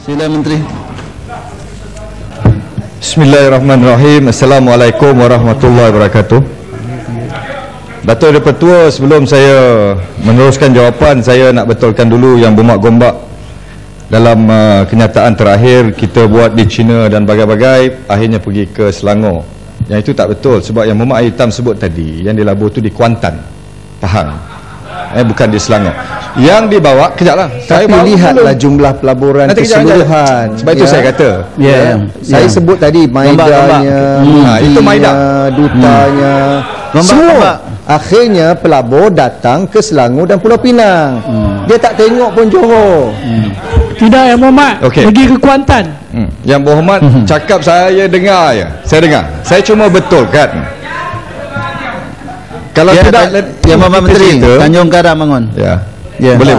Sila Menteri. Bismillahirrahmanirrahim. Assalamualaikum warahmatullahi wabarakatuh. Datuk Dipertua, sebelum saya meneruskan jawapan, saya nak betulkan dulu yang bermak-gombak dalam kenyataan terakhir kita buat di China dan bagai-bagai, akhirnya pergi ke Selangor. Yang itu tak betul, sebab yang bermak hitam sebut tadi, yang dilabur tu di Kuantan, Pahang, bukan di Selangor. Yang dibawa, kejaplah, tapi lihatlah jumlah pelaburan keseluruhan. Sebab itu saya kata saya sebut tadi Maidanya, itu Maida, dutanya, semua akhirnya pelabur datang ke Selangor dan Pulau Pinang. Dia tak tengok pun Johor. Tidak, Yang Berhormat, pergi ke Kuantan. Yang Berhormat cakap saya dengar je. Saya dengar, saya cuma betulkan. Kalau tidak, Yang Berhormat Menteri Tanjung Karang bangun. Boleh.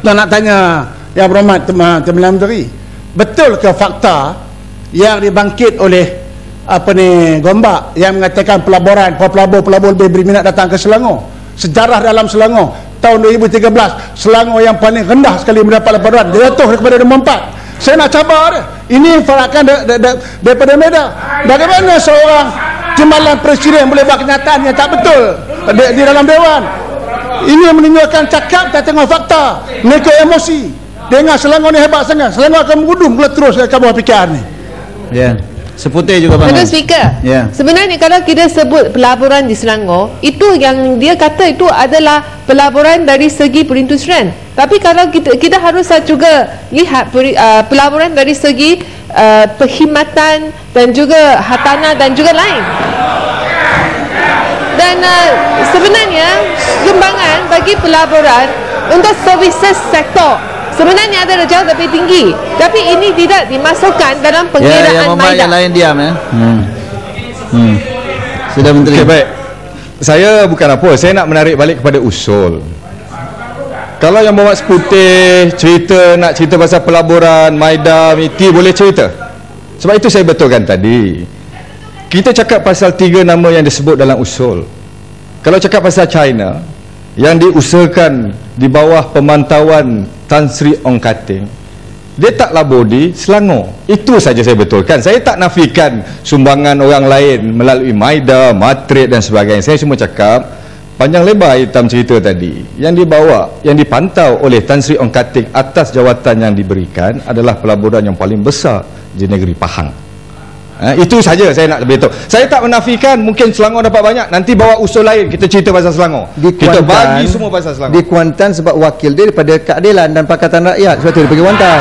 Nak tanya Yang Berhormat Perdana Menteri, betul ke fakta yang dibangkit oleh Gombak yang mengatakan pelabur lebih berminat datang ke Selangor? Sejarah dalam Selangor tahun 2013, Selangor yang paling rendah sekali mendapat laporan, jatuh kepada nombor 4. Saya nak cabar dia. Ini farakan daripada Medan. Bagaimana seorang timbalan presiden boleh buat kenyataan yang tak betul di dalam Dewan? Ini menunjukkan cakap tak tengok fakta, mereka emosi. Dengar Selangor ni hebat sangat, Selangor akan mengudum kalau terus kamu fikir ni. Seputih juga bangun. Betul, Speaker. Sebenarnya kalau kita sebut pelaburan di Selangor, itu yang dia kata itu adalah pelaburan dari segi perindustrian. Tapi kalau kita harus juga lihat pelaburan dari segi perkhidmatan dan juga hartanah dan juga lain. Dan sebenarnya sumbangan bagi pelaburan untuk services sektor sebenarnya ada jauh lebih tinggi, tapi ini tidak dimasukkan dalam pengiraan Maida. Yang lain diam Sudah Menteri. Baik. Saya bukan apa, saya nak menarik balik kepada usul. Kalau yang bawa seputih nak cerita pasal pelaburan Maida, MITI, boleh cerita. Sebab itu saya betulkan tadi. Kita cakap pasal 3 nama yang disebut dalam usul. Kalau cakap pasal China, yang diusahakan di bawah pemantauan Tan Sri Ong Kating, dia tak labur di Selangor. Itu saja saya betulkan. Saya tak nafikan sumbangan orang lain melalui Maida, Matrik dan sebagainya. Saya cuma cakap panjang lebar hitam cerita tadi. Yang dibawa, yang dipantau oleh Tan Sri Ong Kating atas jawatan yang diberikan adalah pelaburan yang paling besar di negeri Pahang. Itu saja saya nak beritahu. Saya tak menafikan mungkin Selangor dapat banyak, nanti bawa usul lain kita cerita pasal Selangor. Kita bagi semua pasal Selangor. Di Kuantan sebab wakil dia daripada Keadilan dan Pakatan Rakyat, sebab itu dia pergi Kuantan.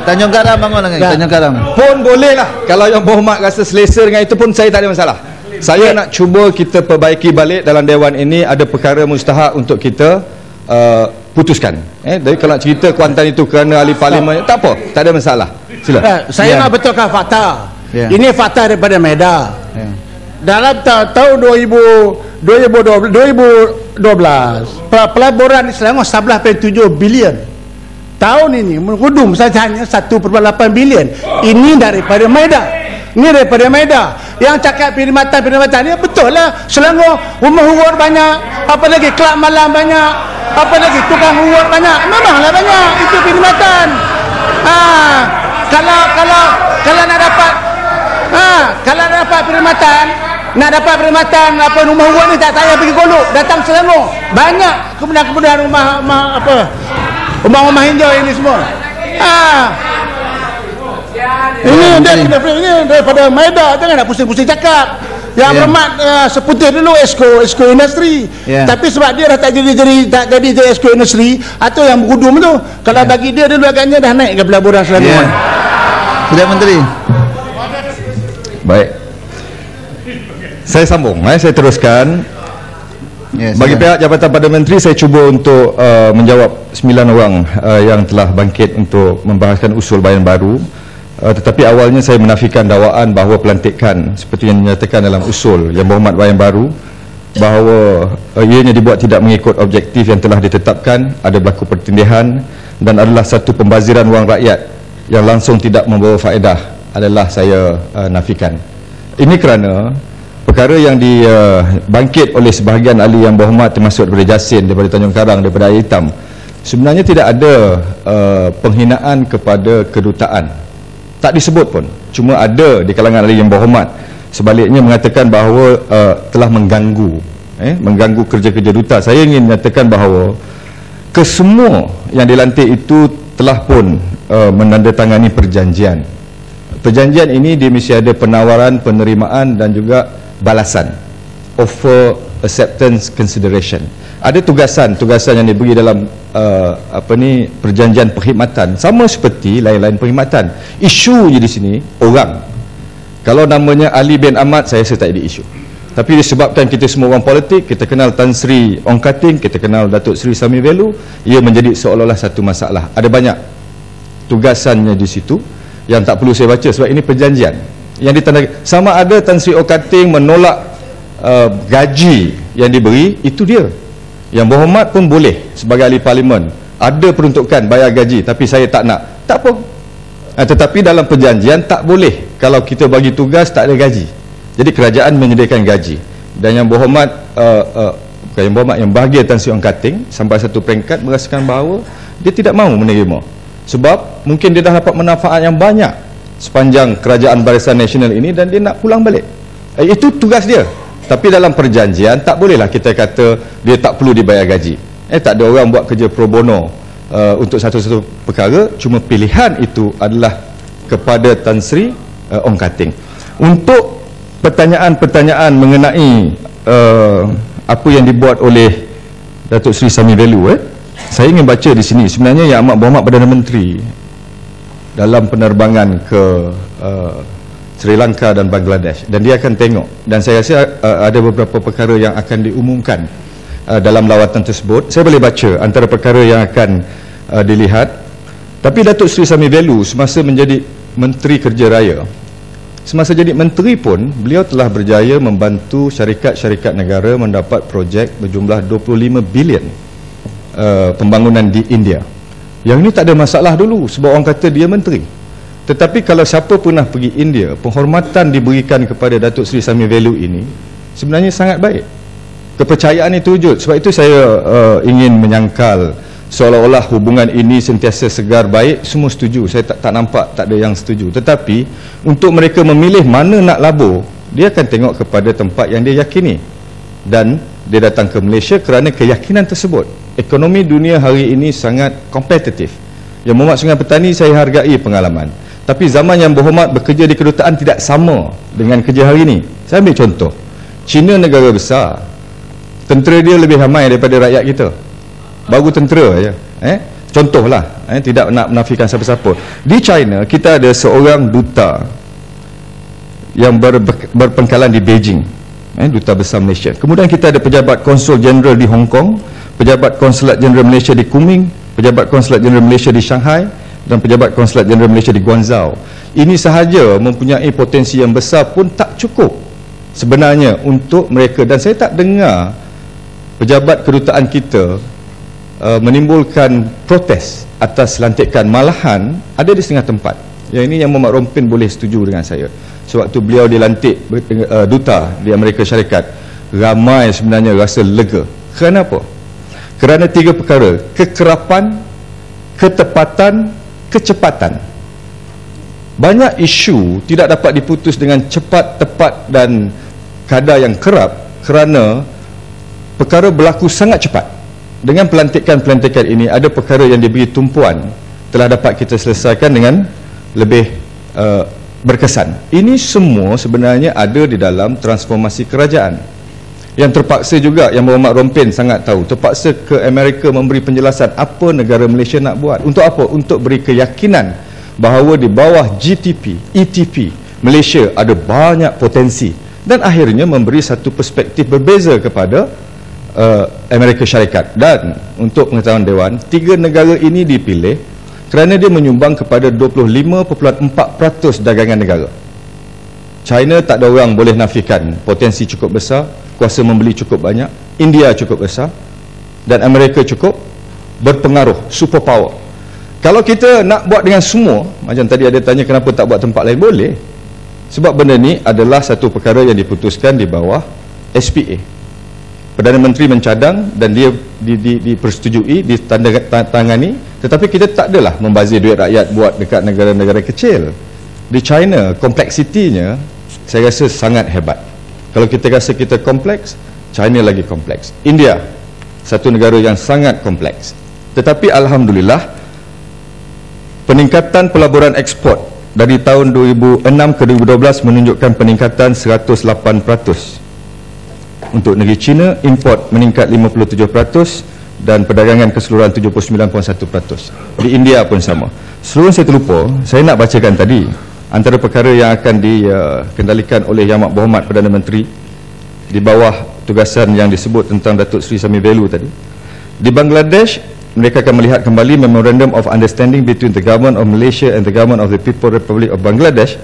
Tanjung Karang bangun lagi. Tanjung Karang pun boleh lah. Kalau Yang Berhormat rasa selesa dengan itu pun saya tak ada masalah. Saya nak cuba kita perbaiki balik dalam Dewan ini. Ada perkara mustahak untuk kita putuskan. Jadi kalau cerita Kuantan itu kerana ahli parlimen, tak apa, tak ada masalah. Sila. Saya nak betulkan fakta. Ini fakta daripada Medan. Dalam tahun 2012 pelaburan di Selangor 11.7 bilion. Tahun ini mengudum saja hanya 1.8 bilion. Ini daripada Medan. Yang cakap perkhidmatan ni betul lah. Selangor rumah urut banyak, apa lagi kelab malam banyak, apa lagi tukang urut banyak. Memanglah banyak itu perkhidmatan. Kalau nak dapat perkhidmatan, apa rumah urut ni tak payah pergi Golok, datang Selangor. Banyak kemudahan rumah hijau ini semua. Ini daripada Maida. Jangan nak pusing-pusing cakap. Yang Berhormat seputih dulu Esko Industri. Tapi sebab dia dah tak jadi Esko Industri atau yang berhudum tu, kalau bagi dia dulu agaknya dah naik ke pelaburan Selangor. Sudah Menteri. Baik. Saya sambung, saya teruskan. Bagi pihak Jabatan Perdana Menteri, saya cuba untuk menjawab 9 orang yang telah bangkit untuk membahaskan usul bayan baru. Tetapi awalnya saya menafikan dakwaan bahawa pelantikan seperti yang dinyatakan dalam usul Yang Berhormat bayan baru, bahawa ianya dibuat tidak mengikut objektif yang telah ditetapkan, ada berlaku pertindihan dan adalah satu pembaziran wang rakyat yang langsung tidak membawa faedah, adalah saya nafikan. Ini kerana perkara yang dibangkit oleh sebahagian ahli yang berhormat, termasuk daripada Jasin, daripada Tanjung Karang, daripada Air Hitam, sebenarnya tidak ada penghinaan kepada kedutaan, tak disebut pun. Cuma ada di kalangan ahli yang berhormat sebaliknya mengatakan bahawa telah mengganggu kerja-kerja duta. Saya ingin menyatakan bahawa kesemua yang dilantik itu telah pun menandatangani perjanjian. Perjanjian ini dia mesti ada penawaran, penerimaan dan juga balasan, offer, acceptance, consideration. Ada tugasan yang diberi dalam perjanjian perkhidmatan, sama seperti lain-lain perkhidmatan. Isu je di sini orang. Kalau namanya Ali bin Ahmad, saya rasa tak ada isu. Tapi disebabkan kita semua orang politik, kita kenal Tan Sri Ong Kating, kita kenal Datuk Seri Sami Velu, ia menjadi seolah-olah satu masalah. Ada banyak tugasannya di situ yang tak perlu saya baca sebab ini perjanjian yang ditandai. Sama ada Tan Sri Ong Kating menolak gaji yang diberi, itu dia. Yang berhormat pun boleh sebagai ahli parlimen, ada peruntukan bayar gaji, tapi saya tak nak, tak apa. Tetapi dalam perjanjian tak boleh kalau kita bagi tugas tak ada gaji. Jadi kerajaan menyediakan gaji. Dan yang berhormat bukan yang berhormat, yang bahagia Tan Sri Ong Kating sampai satu peringkat merasakan bahawa dia tidak mahu menerima, sebab mungkin dia dah dapat manfaat yang banyak sepanjang kerajaan Barisan Nasional ini dan dia nak pulang balik. Itu tugas dia. Tapi dalam perjanjian tak bolehlah kita kata dia tak perlu dibayar gaji. Tak ada orang buat kerja pro bono untuk satu-satu perkara. Cuma pilihan itu adalah kepada Tan Sri Ong Kating. Untuk pertanyaan-pertanyaan mengenai apa yang dibuat oleh Datuk Seri Sami Velu, saya ingin baca di sini. Sebenarnya Yang Amat Berhormat Perdana Menteri dalam penerbangan ke Sri Lanka dan Bangladesh, dan dia akan tengok, dan saya rasa ada beberapa perkara yang akan diumumkan dalam lawatan tersebut. Saya boleh baca antara perkara yang akan dilihat. Tapi Datuk Seri Sami Velu semasa menjadi Menteri Kerja Raya, semasa jadi menteri pun beliau telah berjaya membantu syarikat-syarikat negara mendapat projek berjumlah 25 bilion pembangunan di India. Yang ini tak ada masalah dulu sebab orang kata dia menteri. Tetapi kalau siapa pernah pergi India, penghormatan diberikan kepada Datuk Seri Sami Velu ini sebenarnya sangat baik. Kepercayaan itu wujud. Sebab itu saya ingin menyangkal seolah-olah hubungan ini sentiasa segar baik. Semua setuju. Saya tak nampak tak ada yang setuju. Tetapi untuk mereka memilih mana nak labur, dia akan tengok kepada tempat yang dia yakini. Dan dia datang ke Malaysia kerana keyakinan tersebut. Ekonomi dunia hari ini sangat kompetitif. Yang Berhormat Sungai Petani saya hargai pengalaman. Tapi zaman Yang Berhormat bekerja di kedutaan tidak sama dengan kerja hari ini. Saya ambil contoh. China negara besar, tentera dia lebih ramai daripada rakyat kita. Baru tentera aja. Contohlah, tidak nak menafikan siapa-siapa. Di China kita ada seorang duta yang berpangkalan di Beijing, Duta Besar Malaysia. Kemudian kita ada pejabat konsul jeneral di Hong Kong, pejabat konsulat jeneral Malaysia di Kunming, pejabat konsulat jeneral Malaysia di Shanghai, dan pejabat konsulat jeneral Malaysia di Guangzhou. Ini sahaja mempunyai potensi yang besar pun tak cukup sebenarnya untuk mereka. Dan saya tak dengar pejabat kedutaan kita menimbulkan protes atas lantikan. Malahan ada di setengah tempat. Yang ini Yang Berhormat Rompin boleh setuju dengan saya. Sewaktu beliau dilantik duta di Amerika Syarikat, ramai sebenarnya rasa lega. Kerana apa? Kerana tiga perkara: kekerapan, ketepatan, kecepatan. Banyak isu tidak dapat diputus dengan cepat, tepat dan kadar yang kerap kerana perkara berlaku sangat cepat. Dengan pelantikan-pelantikan ini, ada perkara yang diberi tumpuan telah dapat kita selesaikan dengan lebih berkesan. Ini semua sebenarnya ada di dalam transformasi kerajaan. Yang terpaksa juga Yang Berhormat Rompin sangat tahu, terpaksa ke Amerika memberi penjelasan apa negara Malaysia nak buat. Untuk apa? Untuk beri keyakinan bahawa di bawah GTP, ETP, Malaysia ada banyak potensi, dan akhirnya memberi satu perspektif berbeza kepada Amerika Syarikat. Dan untuk pengetahuan Dewan, tiga negara ini dipilih kerana dia menyumbang kepada 25.4% dagangan negara. China tak ada orang boleh nafikan potensi cukup besar, kuasa membeli cukup banyak, India cukup besar, dan Amerika cukup berpengaruh, superpower. Kalau kita nak buat dengan semua, macam tadi ada tanya kenapa tak buat tempat lain, boleh. Sebab benda ni adalah satu perkara yang diputuskan di bawah SPA. Perdana Menteri mencadang dan dia dipersetujui, ditandatangani, tetapi kita tak adalah membazir duit rakyat buat dekat negara-negara kecil. Di China, kompleksitinya saya rasa sangat hebat. Kalau kita rasa kita kompleks, China lagi kompleks. India, satu negara yang sangat kompleks. Tetapi alhamdulillah, peningkatan pelaburan ekspor dari tahun 2006 ke 2012 menunjukkan peningkatan 108%. Untuk negeri China, import meningkat 57% dan perdagangan keseluruhan 79.1%. Di India pun sama. Sebelum saya terlupa, saya nak bacakan tadi antara perkara yang akan dikendalikan oleh Yang Berhormat Perdana Menteri di bawah tugasan yang disebut tentang Datuk Seri Sami Velu tadi. Di Bangladesh, mereka akan melihat kembali Memorandum of Understanding between the Government of Malaysia and the Government of the People Republic of Bangladesh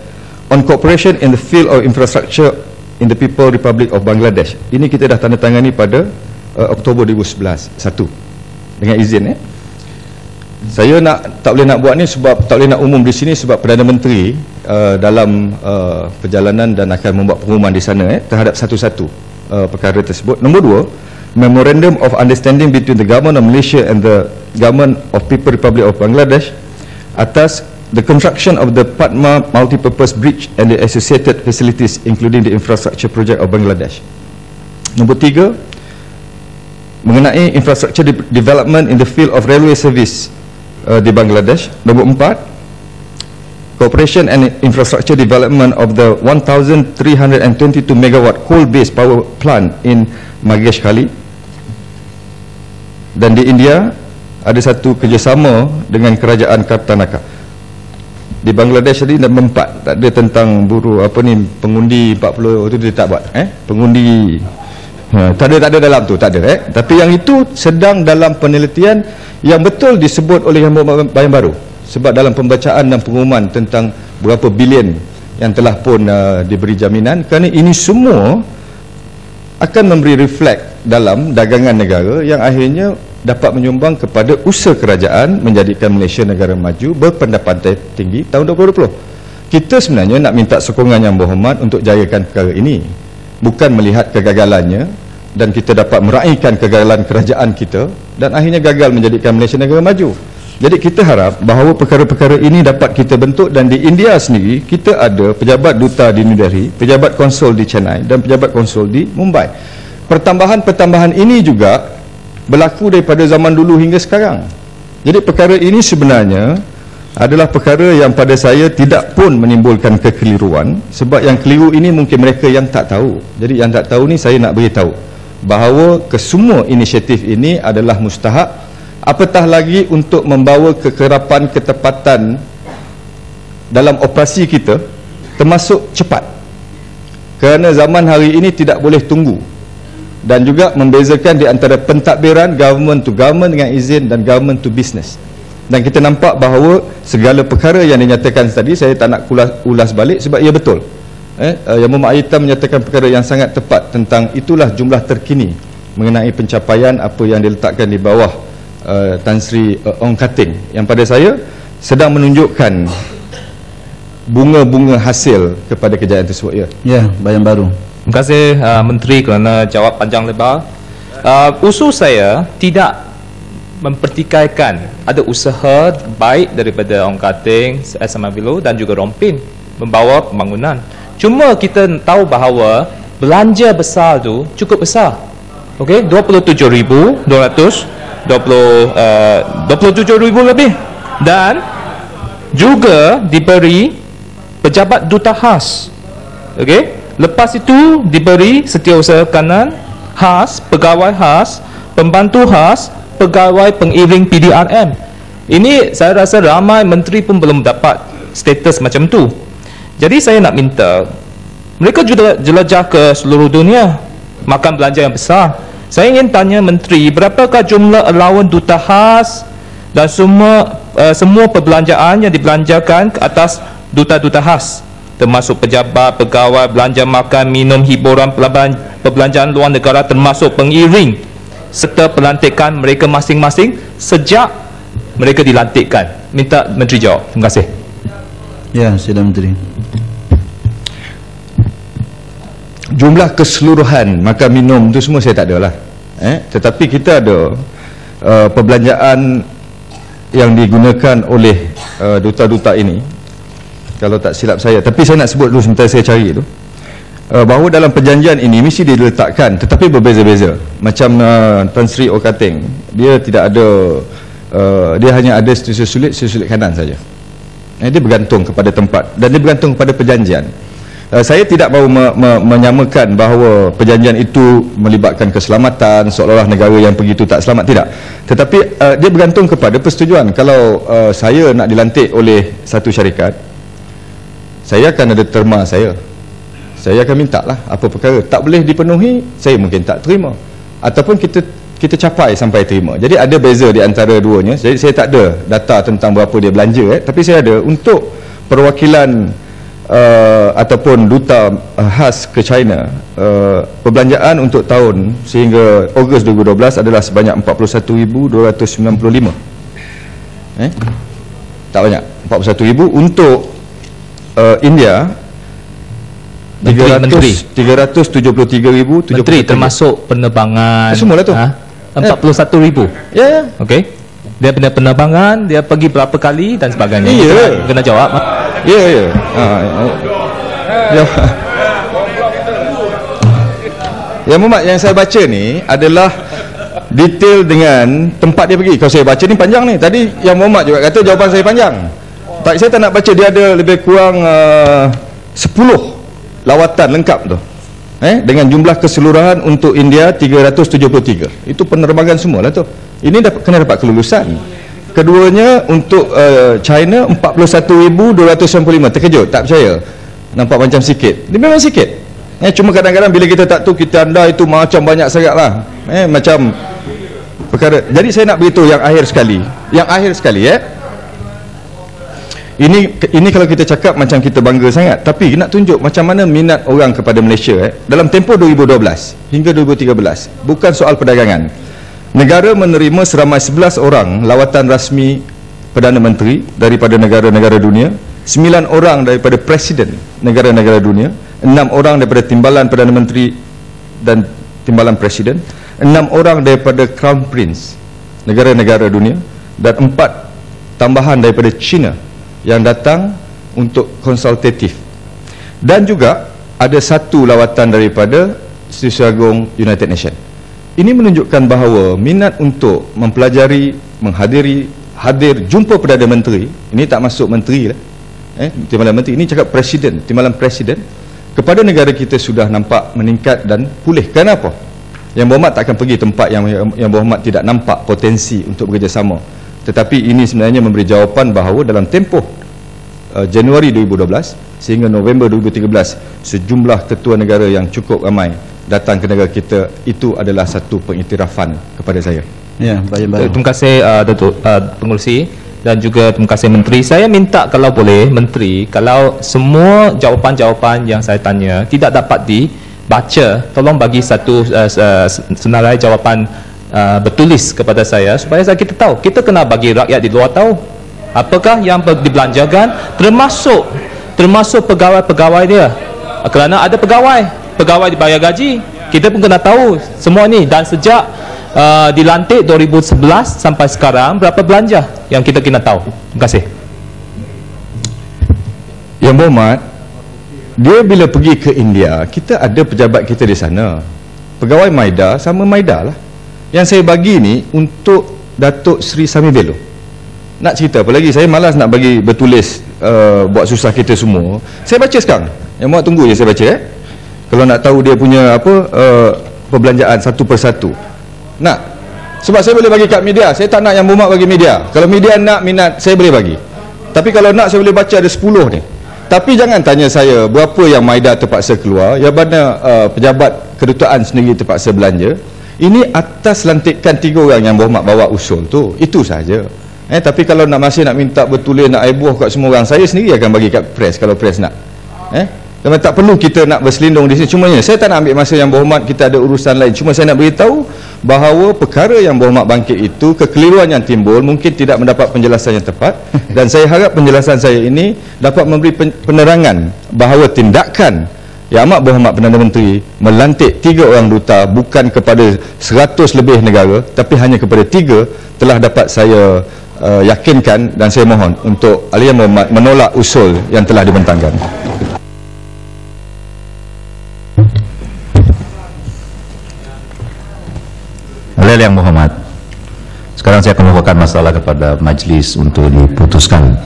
on cooperation in the field of infrastructure in the People Republic of Bangladesh. Ini kita dah tanda tangani pada Oktober 2011. Satu. Dengan izin saya tak boleh nak buat ni sebab tak boleh nak umum di sini sebab Perdana Menteri dalam perjalanan dan akan membuat pengumuman di sana terhadap satu-satu perkara tersebut. Nombor dua, Memorandum of Understanding between the Government of Malaysia and the Government of People Republic of Bangladesh atas the construction of the Padma Multipurpose Bridge and the associated facilities including the infrastructure project of Bangladesh. Nombor tiga, mengenai infrastructure development in the field of railway service di Bangladesh. Nombor empat, cooperation and infrastructure development of the 1322 megawatt coal-based power plant in Mageshkali. Dan di India ada satu kerjasama dengan kerajaan Kartanaka. Di Bangladesh tadi nombor 4, tak ada tentang buruh pengundi 40 tu dia tak buat pengundi tak ada dalam tu, tak ada tapi yang itu sedang dalam penelitian yang betul disebut oleh Yang Berhormat Bayan Baru, sebab dalam pembacaan dan pengumuman tentang berapa bilion yang telah pun diberi jaminan, kerana ini semua akan memberi reflect dalam dagangan negara yang akhirnya dapat menyumbang kepada usaha kerajaan menjadikan Malaysia negara maju berpendapatan tinggi tahun 2020. Kita sebenarnya nak minta sokongan Yang Berhormat untuk jayakan perkara ini, bukan melihat kegagalannya dan kita dapat meraihkan kegagalan kerajaan kita dan akhirnya gagal menjadikan Malaysia negara maju. Jadi kita harap bahawa perkara-perkara ini dapat kita bentuk, dan di India sendiri kita ada pejabat duta di New Delhi, pejabat konsul di Chennai dan pejabat konsul di Mumbai. Pertambahan-pertambahan ini juga berlaku daripada zaman dulu hingga sekarang. Jadi perkara ini sebenarnya adalah perkara yang pada saya tidak pun menimbulkan kekeliruan, sebab yang keliru ini mungkin mereka yang tak tahu. Jadi yang tak tahu ni saya nak beritahu bahawa kesemua inisiatif ini adalah mustahak, apatah lagi untuk membawa kekerapan ketepatan dalam operasi kita, termasuk cepat, kerana zaman hari ini tidak boleh tunggu, dan juga membezakan di antara pentadbiran government to government dengan izin dan government to business. Dan kita nampak bahawa segala perkara yang dinyatakan tadi, saya tak nak ulas balik sebab ia betul. Yang Muhammad Ayitam menyatakan perkara yang sangat tepat tentang itulah jumlah terkini mengenai pencapaian apa yang diletakkan di bawah Tan Sri Ong Kating, yang pada saya sedang menunjukkan bunga-bunga hasil kepada kejayaan tersebut. Ya, Bayan Baru. Terima kasih Menteri kerana jawab panjang lebar. Usul saya tidak mempertikaikan ada usaha baik daripada Ong Kating, Sami Velu dan juga Rompin membawa pembangunan. Cuma kita tahu bahawa belanja besar tu cukup besar. Okey, 27,200 27,000 lebih, dan juga diberi pejabat duta khas. Okey, lepas itu diberi setiausaha kanan khas, pegawai khas, pembantu khas, pegawai pengiring PDRM. Ini saya rasa ramai menteri pun belum dapat status macam tu. Jadi saya nak minta mereka juga jelajah ke seluruh dunia, makan belanja yang besar. Saya ingin tanya menteri, berapakah jumlah allowance duta khas dan semua perbelanjaan yang dibelanjakan ke atas duta-duta khas, termasuk pejabat, pegawai, belanja makan, minum, hiburan, perbelanjaan luar negara, termasuk pengiring, serta pelantikan mereka masing-masing sejak mereka dilantikkan. Minta menteri jawab. Terima kasih. Ya, Sila Menteri. jumlah keseluruhan makan minum tu semua saya tak ada lah. Tetapi kita ada perbelanjaan yang digunakan oleh duta-duta ini, kalau tak silap saya, tapi saya nak sebut dulu sementara saya cari tu, bahawa dalam perjanjian ini mesti diletakkan, tetapi berbeza-beza. Macam Tan Sri Okateng, dia tidak ada dia hanya ada sesulit kanan saja. Dia bergantung kepada tempat dan dia bergantung kepada perjanjian. Saya tidak mahu menyamakan bahawa perjanjian itu melibatkan keselamatan, seolah-olah negara yang pergi itu tak selamat, tidak. Tetapi dia bergantung kepada persetujuan. Kalau saya nak dilantik oleh satu syarikat, saya akan ada terma saya akan minta lah apa perkara tak boleh dipenuhi, saya mungkin tak terima, ataupun kita capai sampai terima. Jadi ada beza di antara duanya. Jadi saya tak ada data tentang berapa dia belanja, tapi saya ada untuk perwakilan ataupun duta khas ke China, perbelanjaan untuk tahun sehingga Ogos 2012 adalah sebanyak 41,295. Tak banyak, 41,000. Untuk India 373,070. Menteri termasuk penerbangan semualah tu. 41,000. Ya. Okey. Dia penerbangan, dia pergi berapa kali dan sebagainya. Kena jawab. Ya. Yang Muhammad, yang saya baca ni adalah detail dengan tempat dia pergi. Kalau saya baca ni panjang ni. Tadi yang Muhammad juga kata jawapan saya panjang. Tak, saya tak nak baca. Dia ada lebih kurang 10 lawatan lengkap tu. Dengan jumlah keseluruhan untuk India 373. Itu penerbangan semualah tu. Ini kena dapat kelulusan. Keduanya untuk China 41,295. Terkejut? Tak percaya? Nampak macam sikit. Dia memang sikit. Cuma kadang-kadang bila kita tak tahu, kita anda itu macam banyak sangat lah. Macam perkara. Jadi saya nak beritahu yang akhir sekali. Yang akhir sekali Ini kalau kita cakap macam kita bangga sangat, tapi nak tunjuk macam mana minat orang kepada Malaysia dalam tempoh 2012 hingga 2013. Bukan soal perdagangan. Negara menerima seramai 11 orang lawatan rasmi Perdana Menteri daripada negara-negara dunia, 9 orang daripada Presiden negara-negara dunia, 6 orang daripada Timbalan Perdana Menteri dan Timbalan Presiden, 6 orang daripada Crown Prince negara-negara dunia, dan 4 tambahan daripada China yang datang untuk konsultatif. Dan juga ada 1 lawatan daripada Seri Agung United Nations. Ini menunjukkan bahawa minat untuk mempelajari, hadir jumpa Perdana Menteri, ini tak masuk menteri lah, Timbalan Menteri, ini cakap Presiden, Timbalan Presiden, kepada negara kita sudah nampak meningkat dan pulih. Kenapa? Yang Berhormat tak akan pergi tempat yang Berhormat tidak nampak potensi untuk bekerjasama. Tetapi ini sebenarnya memberi jawapan bahawa dalam tempoh Januari 2012 sehingga November 2013, sejumlah ketua negara yang cukup ramai datang ke negara kita. Itu adalah satu pengiktirafan kepada saya. Ya, baik-baik. Terima kasih Datuk Pengerusi dan juga terima kasih Menteri. Saya minta kalau boleh Menteri, kalau semua jawapan-jawapan yang saya tanya tidak dapat dibaca, tolong bagi satu senarai jawapan bertulis kepada saya supaya kita tahu. Kita kena bagi rakyat di luar tahu apakah yang dibelanjakan, termasuk pegawai-pegawai dia, kerana ada pegawai dibayar gaji. Kita pun kena tahu semua ni. Dan sejak dilantik 2011 sampai sekarang, berapa belanja yang kita kena tahu. Terima kasih. Yang Berhormat, dia bila pergi ke India, kita ada pejabat kita di sana, pegawai Maida sama Maida lah. Yang saya bagi ni untuk Datuk Seri Sami Bello. Nak cerita apa lagi? Saya malas nak bagi bertulis, buat susah kita semua. Saya baca sekarang. Yang Berhormat tunggu je saya baca kalau nak tahu dia punya perbelanjaan satu persatu. Nak, sebab saya boleh bagi kat media. Saya tak nak yang Berhormat bagi media. Kalau media nak minat, saya boleh bagi. Tapi kalau nak, saya boleh baca ada 10 ni. Tapi jangan tanya saya berapa yang Maida terpaksa keluar, yang mana pejabat kedutaan sendiri terpaksa belanja. Ini atas lantikan 3 orang yang Berhormat bawa usul tu. Itu saja. Tapi kalau masih nak minta bertulis, nak aibuh kat semua orang, saya sendiri akan bagi kat press kalau press nak. Memang tak perlu kita nak berselindung di sini. Cuma saya tak nak ambil masa yang Berhormat, kita ada urusan lain. Cuma saya nak beritahu bahawa perkara yang Berhormat bangkit itu, kekeliruan yang timbul mungkin tidak mendapat penjelasan yang tepat. Dan saya harap penjelasan saya ini dapat memberi penerangan bahawa tindakan Yang Amat Berhormat Perdana Menteri melantik 3 orang duta bukan kepada 100 lebih negara, tapi hanya kepada 3, telah dapat saya yakinkan, dan saya mohon untuk Yang Berhormat menolak usul yang telah dibentangkan. Yang Berhormat, sekarang saya akan membawakan masalah kepada majlis untuk diputuskan.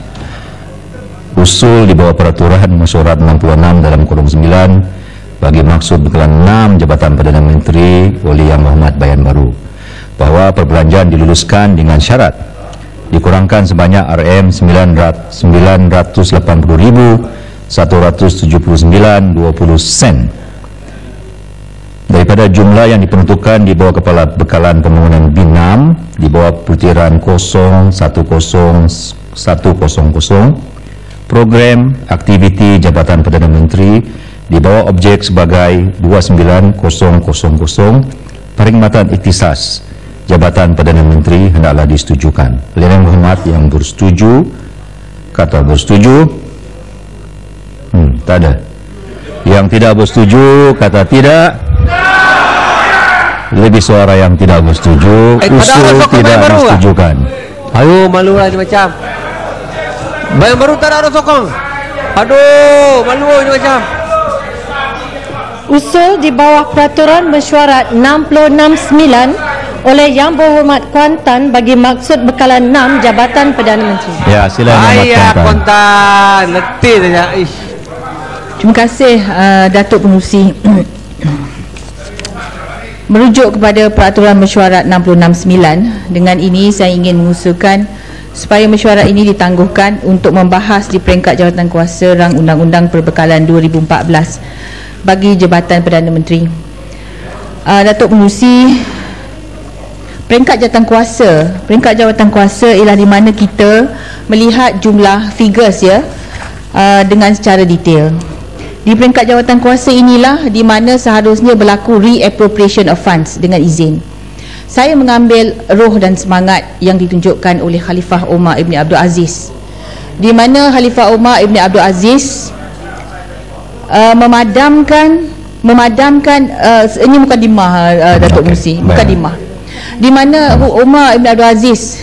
Usul di bawah peraturan mesyuarat 66 dalam kurung 9 bagi maksud bekalan 6 Jabatan Perdana Menteri oleh Yang Berhormat Bayan Baru, bahawa perbelanjaan diluluskan dengan syarat dikurangkan sebanyak RM980,179.20 sen daripada jumlah yang diperuntukkan di bawah Kepala Bekalan Pembangunan B6 di bawah putiran 010100 program aktiviti Jabatan Perdana Menteri di bawah objek sebagai 29000 perkhidmatan ikhtisas Jabatan Perdana Menteri hendaklah disetujukan. Yang Berhormat yang bersetuju kata bersetuju. Tak ada. Yang tidak bersetuju kata tidak. Lebih suara yang tidak bersetuju. Usul tidak disetujukan. Ayo malu lah ni macam. Bayan Baru tak ada orang sokong. Aduh, malu ni macam. Usul di bawah peraturan mesyuarat 669 oleh Yang Berhormat Kuantan bagi maksud bekalan 6 Jabatan Perdana Menteri. Ya, silakan. Ayah Kuantan, letih saja. Terima kasih Datuk Pengerusi. Merujuk kepada peraturan mesyuarat 669, dengan ini saya ingin mengusulkan supaya mesyuarat ini ditangguhkan untuk membahas di peringkat jawatan kuasa rang Undang-Undang Perbekalan 2014 bagi Jabatan Perdana Menteri. Datuk Pengerusi, peringkat jawatan kuasa ialah di mana kita melihat jumlah figures dengan secara detail. Di peringkat jawatan kuasa inilah di mana seharusnya berlaku reappropriation of funds dengan izin. Saya mengambil roh dan semangat yang ditunjukkan oleh Khalifah Omar Ibn Abdul Aziz, di mana Khalifah Omar Ibn Abdul Aziz memadamkan ini mukadimah Datuk Pengerusi, mukadimah, di mana Omar Ibn Abdul Aziz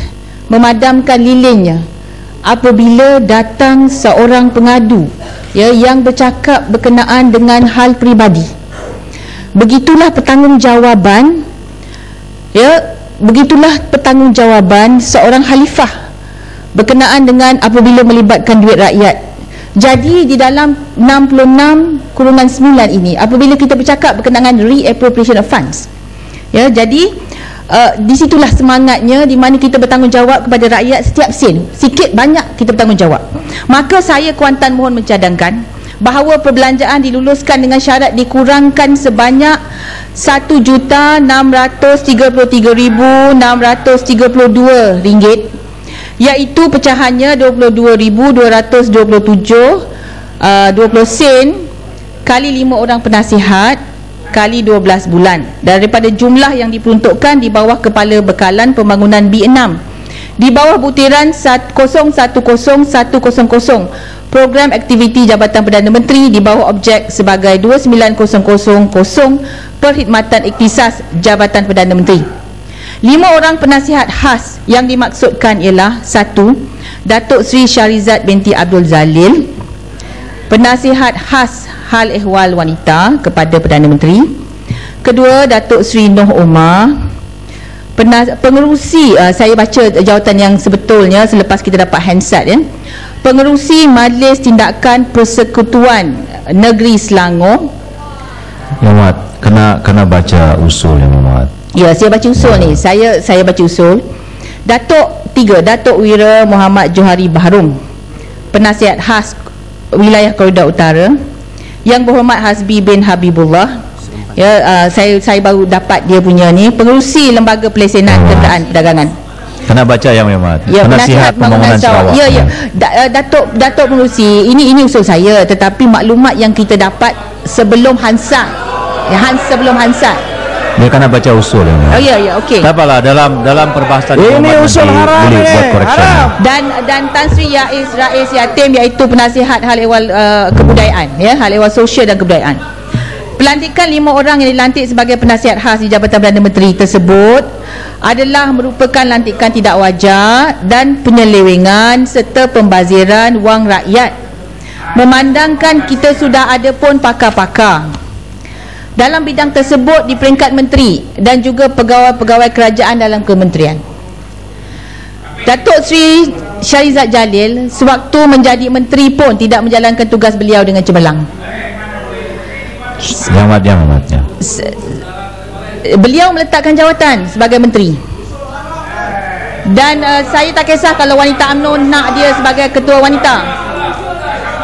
memadamkan lilinnya apabila datang seorang pengadu yang bercakap berkenaan dengan hal peribadi. Begitulah pertanggungjawaban seorang khalifah berkenaan dengan apabila melibatkan duit rakyat. Jadi di dalam 66/9 ini apabila kita bercakap berkenaan reappropriation of funds, jadi di situlah semangatnya di mana kita bertanggungjawab kepada rakyat setiap sen, sikit banyak kita bertanggungjawab. Maka saya Kuantan mohon mencadangkan bahawa perbelanjaan diluluskan dengan syarat dikurangkan sebanyak RM1,633,632, iaitu pecahannya RM22,227.20 sen kali 5 orang penasihat kali 12 bulan daripada jumlah yang diperuntukkan di bawah Kepala Bekalan Pembangunan B6 di bawah butiran 010100 program aktiviti Jabatan Perdana Menteri di bawah objek sebagai 29000 perkhidmatan ikhtisas Jabatan Perdana Menteri. 5 orang penasihat khas yang dimaksudkan ialah 1. Datuk Seri Syarizat binti Abdul Zalil, penasihat khas hal ehwal wanita kepada Perdana Menteri. 2. Datuk Seri Noh Omar, pengerusi, saya baca jawatan yang sebetulnya selepas kita dapat handset pengerusi Majlis Tindakan Persekutuan Negeri Selangor. Yang Berhormat, kena baca usul Yang Berhormat. Ya, saya baca usul ni. Saya baca usul. Datuk Wira Muhammad Johari Bahrum, penasihat khas wilayah Koridor Utara. Yang Berhormat Hasbi bin Habibullah, saya baru dapat dia punya ni, pengerusi Lembaga Pelesenan Kenderaan Perdagangan. Kena baca Yang Berhormat. Penasihat Pembangunan Sarawak. Datuk Pengerusi, ini usul saya, tetapi maklumat yang kita dapat sebelum Hansat, Dia kena baca usul ini. Oh ya, okey. Tak apalah, dalam perbahasan ini usul haram boleh buat correction. Dan Tan Sri Rais Yatim, iaitu penasihat hal ehwal kebudayaan, ya, hal ehwal sosial dan kebudayaan. Pelantikan 5 orang yang dilantik sebagai penasihat khas di Jabatan Perdana Menteri tersebut adalah merupakan lantikan tidak wajar dan penyelewengan serta pembaziran wang rakyat. Memandangkan kita sudah ada pun pakar-pakar dalam bidang tersebut di peringkat menteri dan juga pegawai-pegawai kerajaan dalam kementerian. Datuk Seri Shahrizad Jalil sewaktu menjadi menteri pun tidak menjalankan tugas beliau dengan cemerlang. Yang beliau meletakkan jawatan sebagai menteri. Dan saya tak kisah kalau wanita UMNO nak dia sebagai ketua wanita,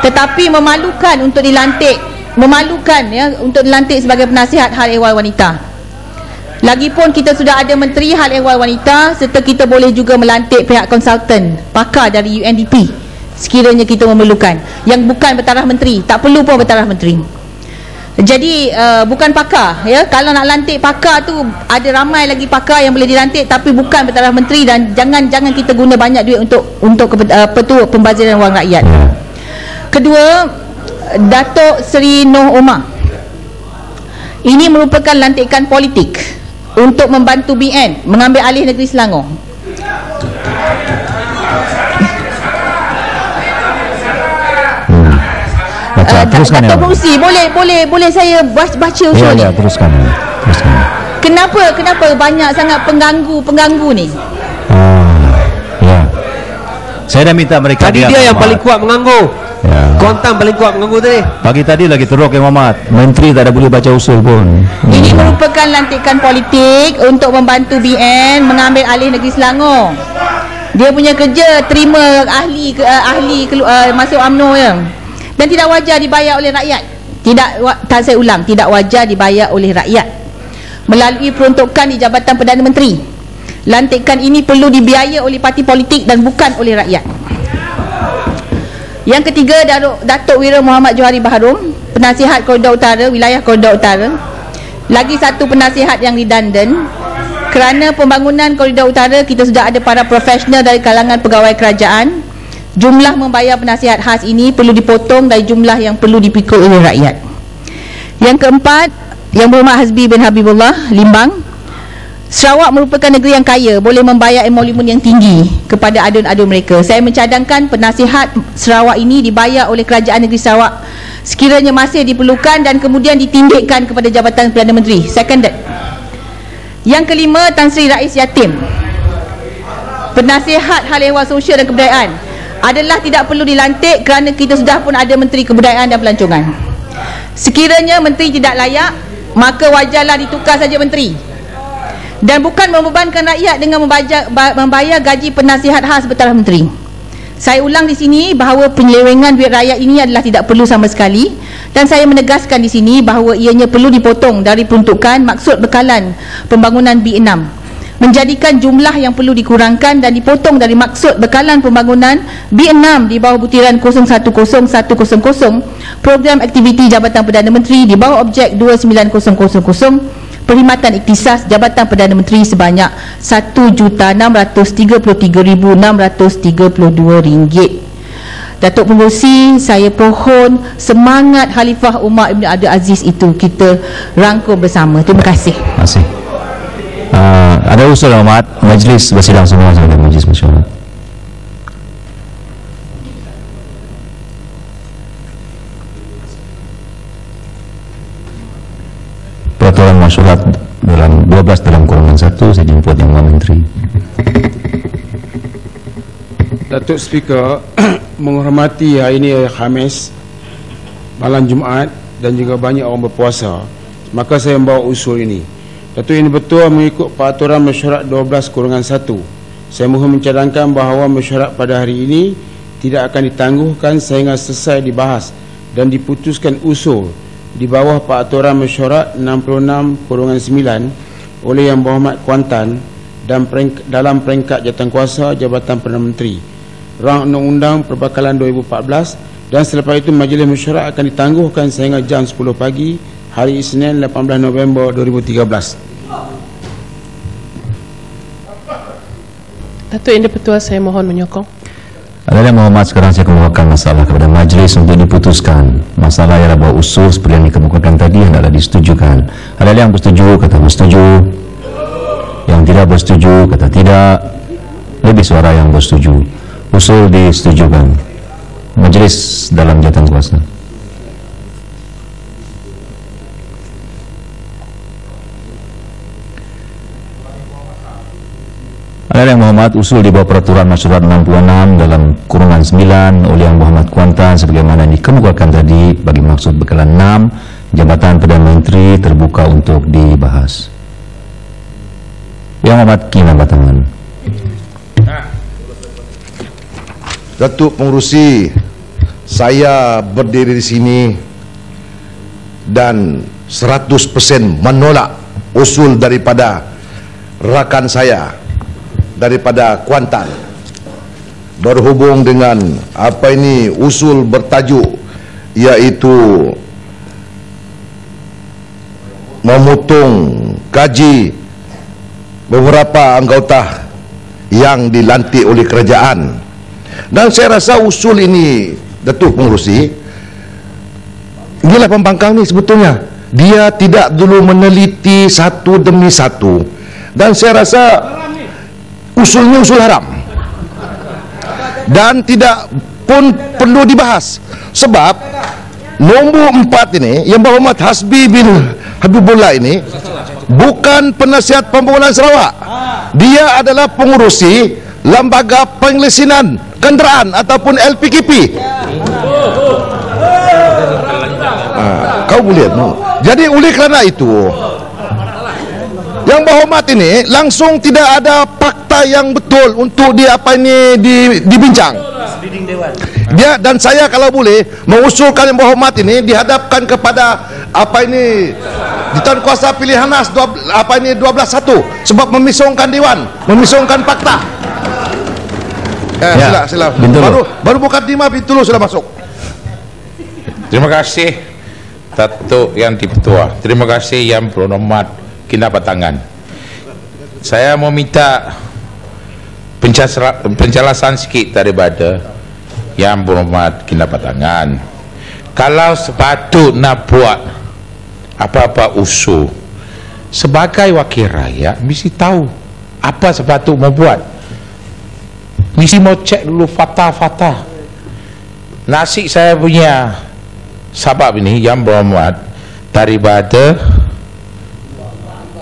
tetapi memalukan untuk dilantik, untuk dilantik sebagai penasihat hal ehwal wanita. Lagipun kita sudah ada menteri hal ehwal wanita, serta kita boleh juga melantik pihak konsultan pakar dari UNDP sekiranya kita memerlukan, yang bukan bertaraf menteri, tak perlu pun bertaraf menteri. Jadi bukan pakar, ya. Kalau nak lantik pakar tu ada ramai lagi pakar yang boleh dilantik, tapi bukan bertaraf menteri. Dan jangan kita guna banyak duit untuk pembaziran wang rakyat. Kedua, Datuk Seri Noh Omar. Ini merupakan lantikan politik untuk membantu BN mengambil alih negeri Selangor. Teruskan, Datuk Fauzi, boleh saya baca usul ni? Ya, teruskan. Kenapa banyak sangat pengganggu ni? Ya. Saya dah minta mereka. Tadi dia yang paling kuat mengganggu. Ya. Kontan paling kuat mengganggu tadi. Pagi tadi lagi teruk yang Muhammad. Menteri tak ada boleh baca usul pun. Ini merupakan lantikan politik untuk membantu BN mengambil alih negeri Selangor. Dia punya kerja terima ahli masuk UMNO je. Dan tidak wajar dibayar oleh rakyat. Tak saya ulang, tidak wajar dibayar oleh rakyat melalui peruntukan di Jabatan Perdana Menteri. Lantikan ini perlu dibiaya oleh parti politik dan bukan oleh rakyat. Yang ketiga, Datuk Wira Muhammad Johari Baharum, penasihat Koridor Utara, wilayah Koridor Utara. Lagi satu penasihat yang redundant. Kerana pembangunan Koridor Utara, kita sudah ada para profesional dari kalangan pegawai kerajaan. Jumlah membayar penasihat khas ini perlu dipotong dari jumlah yang perlu dipikul oleh rakyat. Yang keempat, Yang Berhormat Hazbi bin Habibullah Limbang, Sarawak merupakan negeri yang kaya, boleh membayar emolumen yang tinggi kepada adun-adun mereka. Saya mencadangkan penasihat Sarawak ini dibayar oleh kerajaan negeri Sarawak sekiranya masih diperlukan dan kemudian ditindikkan kepada Jabatan Perdana Menteri. Seconded. Yang kelima, Tan Sri Rais Yatim, penasihat hal ehwal sosial dan kebudayaan, adalah tidak perlu dilantik kerana kita sudah pun ada Menteri Kebudayaan dan Pelancongan. Sekiranya menteri tidak layak, maka wajarlah ditukar saja menteri, dan bukan membebankan rakyat dengan membayar gaji penasihat khas bertaraf menteri. Saya ulang di sini bahawa penyelewengan duit rakyat ini adalah tidak perlu sama sekali, dan saya menegaskan di sini bahawa ianya perlu dipotong dari peruntukan maksud bekalan pembangunan B6, menjadikan jumlah yang perlu dikurangkan dan dipotong dari maksud bekalan pembangunan B6 di bawah butiran 010100 program aktiviti Jabatan Perdana Menteri di bawah objek 29000 perkhidmatan iktisas Jabatan Perdana Menteri sebanyak RM1,633,632. Datuk Pengerusi, saya pohon semangat Khalifah Umar Ibn Abdul Aziz itu kita rangkum bersama. Terima kasih. Terima kasih. Ada usul Ahmad, majlis bersidang semua sebagai majlis mesyuarat. Peraturan mesyuarat dalam 12 dalam kurungan 1 saya jemput yang Menteri. Datuk Speaker, menghormati hari ini Khamis, malam Jumaat dan juga banyak orang berpuasa, maka saya membawa usul ini. Datuk, ini betul mengikut peraturan mesyuarat 12/1. Saya mohon mencadangkan bahawa mesyuarat pada hari ini tidak akan ditangguhkan sehingga selesai dibahas dan diputuskan usul di bawah peraturan mesyuarat 66/9 oleh Yang Berhormat Kuantan dan dalam peringkat jawatankuasa Jabatan Perdana Menteri, Rang Undang-Undang Perbekalan 2014, dan selepas itu majlis mesyuarat akan ditangguhkan sehingga jam 10 pagi hari Isnin 18 November 2013. Datuk Yang di-Pertua, saya mohon menyokong. Adalah Muhammad, sekarang saya kemukakan masalah kepada majlis untuk diputuskan. Masalah yang bawa usul seperti yang dikemukakan tadi adalah disetujukan. Adalah yang bersetuju kata bersetuju, yang tidak bersetuju kata tidak. Lebih suara yang bersetuju. Usul disetujukan. Majlis dalam jawatan kuasa. Adalah yang Muhammad, usul di bawah peraturan masyarakat 66 dalam kurungan 9 oleh Yang Muhammad Kuantan sebagaimana dikemukakan tadi bagi maksud bekalan 6 jabatan Perdana Menteri terbuka untuk dibahas. Yang Muhammad Kina Batangan. Datuk Pengerusi, saya berdiri di sini dan 100% menolak usul daripada rakan saya daripada Kuantan berhubung dengan apa ini usul bertajuk iaitu memotong gaji beberapa anggota yang dilantik oleh kerajaan. Dan saya rasa usul ini, Datuk Pengerusi, inilah pembangkang ni sebetulnya. Dia tidak dulu meneliti satu demi satu. Dan saya rasa usulnya usul haram. Dan tidak pun perlu dibahas. Sebab nombor 4 ini, Yang Berhormat Hasbi bin Habibullah ini bukan penasihat pembangunan Sarawak. Dia adalah pengurusi Lembaga Pengelesinan Kenderaan ataupun LPKP. Kau boleh. Jadi oleh kerana itu, Yang Berhormat ini langsung tidak ada fakta yang betul untuk dibincang. Dia dan saya kalau boleh mengusulkan Yang Berhormat ini dihadapkan kepada Ditahan Pilihan khas 12.1 sebab memisongkan dewan, memisongkan fakta. Sila. Baru buka 5 pintu sudah masuk. Terima kasih Datuk Yang di-Pertua. Terima kasih Yang Berhormat Kina Batangan. Saya mau minta penjelasan sikit daripada Yang Berhormat Kina Batangan. Kalau sepatutnya buat apa-apa usul sebagai wakil rakyat, mesti tahu apa sepatutnya mau buat. Mesti mau cek dulu fakta-fakta. Nasi saya punya sahabat ini Yang Berhormat daripada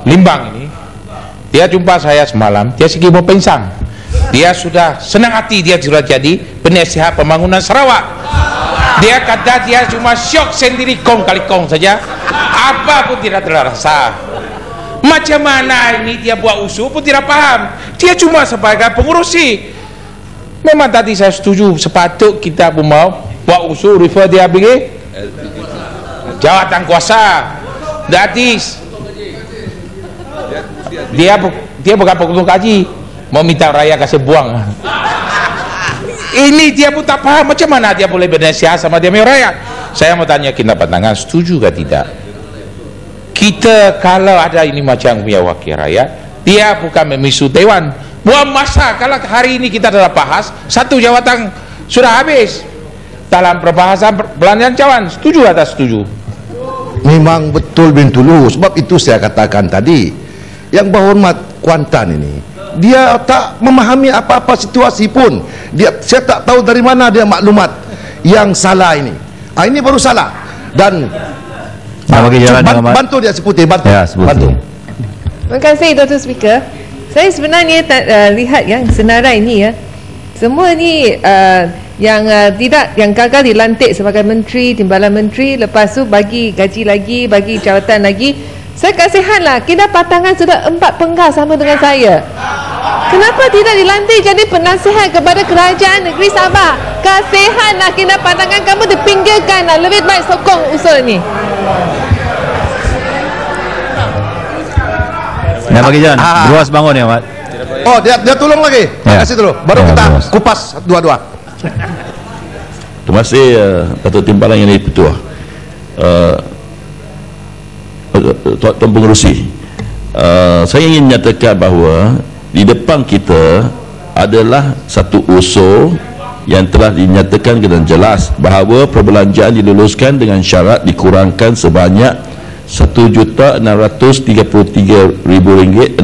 Limbang ini, dia jumpa saya semalam, dia segi mau pensang. Dia sudah senang hati, dia sudah jadi penasihat pembangunan Sarawak. Dia kata dia cuma syok sendiri kong kali kong saja, apa pun tidak terasa. Macam mana ini dia buat usul pun tidak paham. Dia cuma sebagai pengurusi. Memang tadi saya setuju, sepatut kita pun mau buat usul refer dia pergi jawatan kuasa. Jadi dia bukan pengurusi kaji, mau minta raya kasih buang. Ini dia pun tak paham macam mana dia boleh bernasihat sama dia punya rakyat. Saya mau tanya Kina Batangan, setuju ke tidak? Kita kalau ada ini macam punya wakil rakyat, dia bukan memisu dewan. Buat masa kalau hari ini kita telah bahas satu jawatan sudah habis dalam perbahasan belanjaan cawan, setuju atau setuju? Memang betul Bintulu. Sebab itu saya katakan tadi, Yang Berhormat Kuantan ini dia tak memahami apa-apa situasi pun. Saya tak tahu dari mana dia maklumat yang salah ini. Ini baru salah. Dan bantu dia Seputi, bantu. Ya, Seputi. Terima kasih Dr. Speaker. Saya sebenarnya lihat yang senarai ini ya, semua ni yang gagal dilantik sebagai menteri, timbalan menteri, lepas tu bagi gaji lagi, bagi jawatan lagi. Saya kasihanlah, Kina Batangan sudah 4 penggal sama dengan saya. Kenapa tidak dilantik jadi penasihat kepada kerajaan negeri Sabah? Kasihanlah Kina Batangan, kamu dipinggirkanlah. Lebih baik sokong usul ni. Nak bagi jalan, Ruas bangun ya, Mat. Oh, dia tolong lagi. Terima kasih dulu. Baru kita kupas dua-dua. Terima kasih Datuk Timbalan Yang di-Pertua. Tuan Pengerusi, saya ingin menyatakan bahawa di depan kita adalah satu usul yang telah dinyatakan dengan jelas bahawa perbelanjaan diluluskan dengan syarat dikurangkan sebanyak RM1,633,62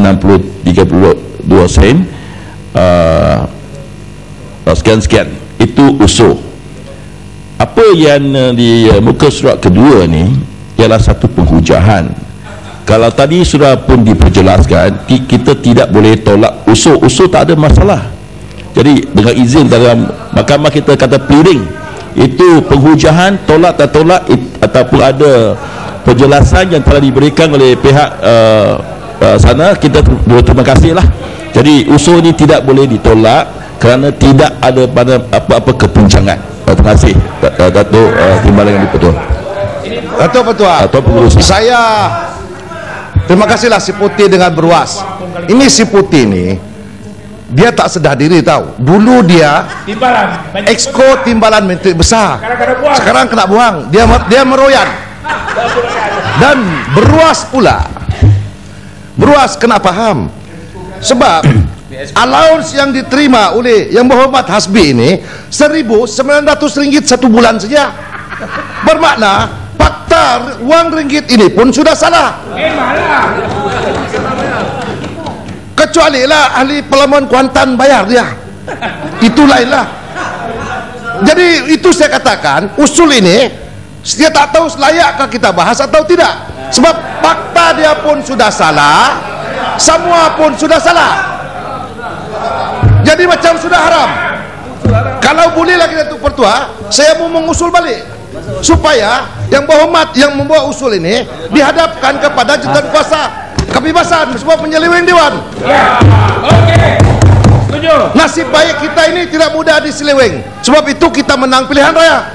sekian-sekian. Itu usul. Apa yang di muka surat kedua ni ialah satu penghujahan. Kalau tadi sudah pun diperjelaskan, kita tidak boleh tolak usul. Usul tak ada masalah. Jadi dengan izin dalam mahkamah kita kata pleading, itu penghujahan, tolak tak tolak ataupun ada penjelasan yang telah diberikan oleh pihak sana, kita berterima kasih lah. Jadi usul ini tidak boleh ditolak kerana tidak ada pada apa-apa kepenjangan. Terima kasih Datuk Timbalan yang dipertua. Datuk Pertua, saya terima kasihlah si Putih dengan beruas. Ini si Putih ni dia tak sedar diri tahu. Dulu dia exco timbalan menteri besar. Sekarang kena buang. Dia meroyan. Dan beruas pula. Beruas kena faham. Sebab allowance yang diterima oleh Yang Berhormat Hasbi ini RM1,900 satu bulan saja. Bermakna fakta wang ringgit ini pun sudah salah. Kecuali lah ahli Pelabuhan Kuantan bayar dia, itu lainlah. Jadi itu saya katakan usul ini dia tak tahu layakkah kita bahas atau tidak, sebab fakta dia pun sudah salah, semua pun sudah salah. Jadi macam sudah haram. Kalau bolehlah kita Datuk Pertua, saya mau mengusul balik supaya Yang Berhormat yang membawa usul ini dihadapkan kepada jabatan kuasa kebebasan sebab menyeleweng Dewan. Okey. Setuju. Nasib baik kita ini tidak mudah diseleweng. Sebab itu kita menang pilihan raya.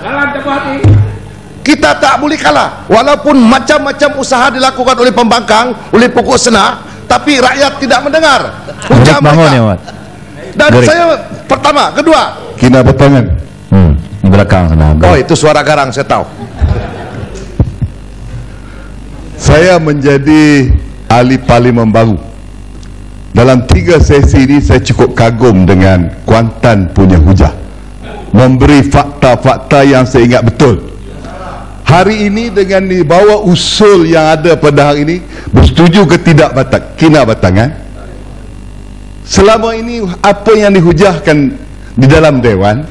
Kita tak boleh kalah. Walaupun macam-macam usaha dilakukan oleh pembangkang, oleh pokok sena, tapi rakyat tidak mendengar ucap mereka. Dan saya pertama, kedua, Kina bertangan. Di belakang sana. Oh, itu suara garang saya tahu. Saya menjadi ahli parlimen baru. Dalam 3 sesi ini saya cukup kagum dengan Kuantan punya hujah, memberi fakta-fakta yang saya ingat betul. Hari ini dengan dibawa usul yang ada pada hari ini, bersetuju ke tidak Kina bertangan. Selama ini apa yang dihujahkan di dalam Dewan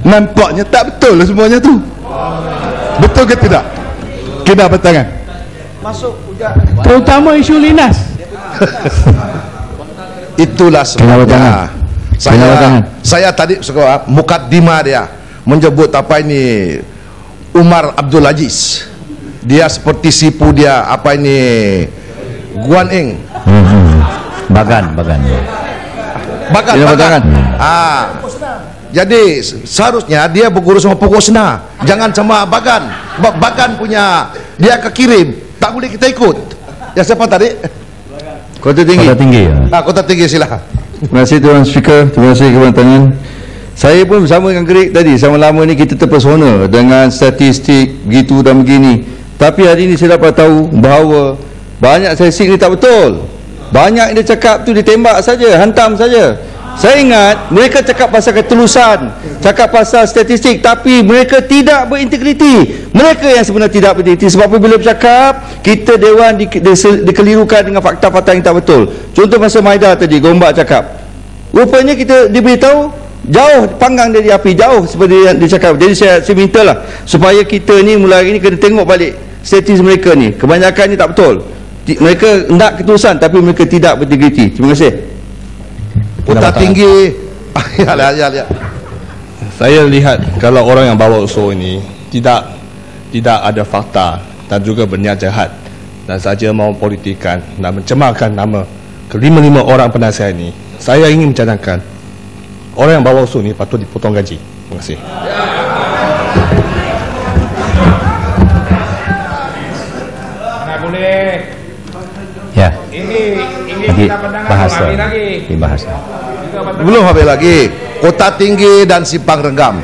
nampaknya tak betul semuanya tu. Betul ke tidak Kina bertangan? Masuk hujah. Terutama isu Linas. Itulah sebabnya saya tadi mukadimah dia menyebut apa ini Umar Abdul Aziz, dia seperti sipu dia apa ini Guan Eng, Bagan. Jadi seharusnya dia bergurus sama pokok sena, jangan sama Bagan. Bagan punya dia kekirim, tak boleh kita ikut. Ya siapa tadi? Kota Tinggi. Kota Tinggi silakan. Terima kasih Tuan Speaker, terima kasih kepada tangan. Saya pun bersama dengan Gerik tadi, sama lama ni kita terpesona dengan statistik begitu dan begini. Tapi hari ini saya dapat tahu bahawa banyak statistik ni tak betul. Banyak yang dia cakap tu ditembak saja, hantam saja. Saya ingat mereka cakap pasal ketulusan, cakap pasal statistik, tapi mereka tidak berintegriti. Mereka yang sebenarnya tidak berintegriti. Sebab apabila bercakap, kita Dewan dikelirukan dengan fakta-fakta yang tak betul. Contoh masa Maida tadi, Gombak cakap, rupanya kita diberitahu jauh panggang dari api, jauh seperti yang dia cakap. Jadi saya mintalah supaya kita ni mulai hari ni kena tengok balik statistik mereka ni. Kebanyakan ni tak betul. Mereka hendak ketulusan tapi mereka tidak berintegriti. Terima kasih. Kota Tinggi. Saya lihat kalau orang yang bawa usul ini tidak ada fakta dan juga berniat jahat dan saja mahu politikan dan mencemarkan nama kelima-lima orang penasihat ini, saya ingin mencadangkan orang yang bawa usul ini patut dipotong gaji. Terima kasih. Tak boleh. Ya. Ini kita bahas dibahas. Belum habis lagi. Kota Tinggi dan Simpang Renggam.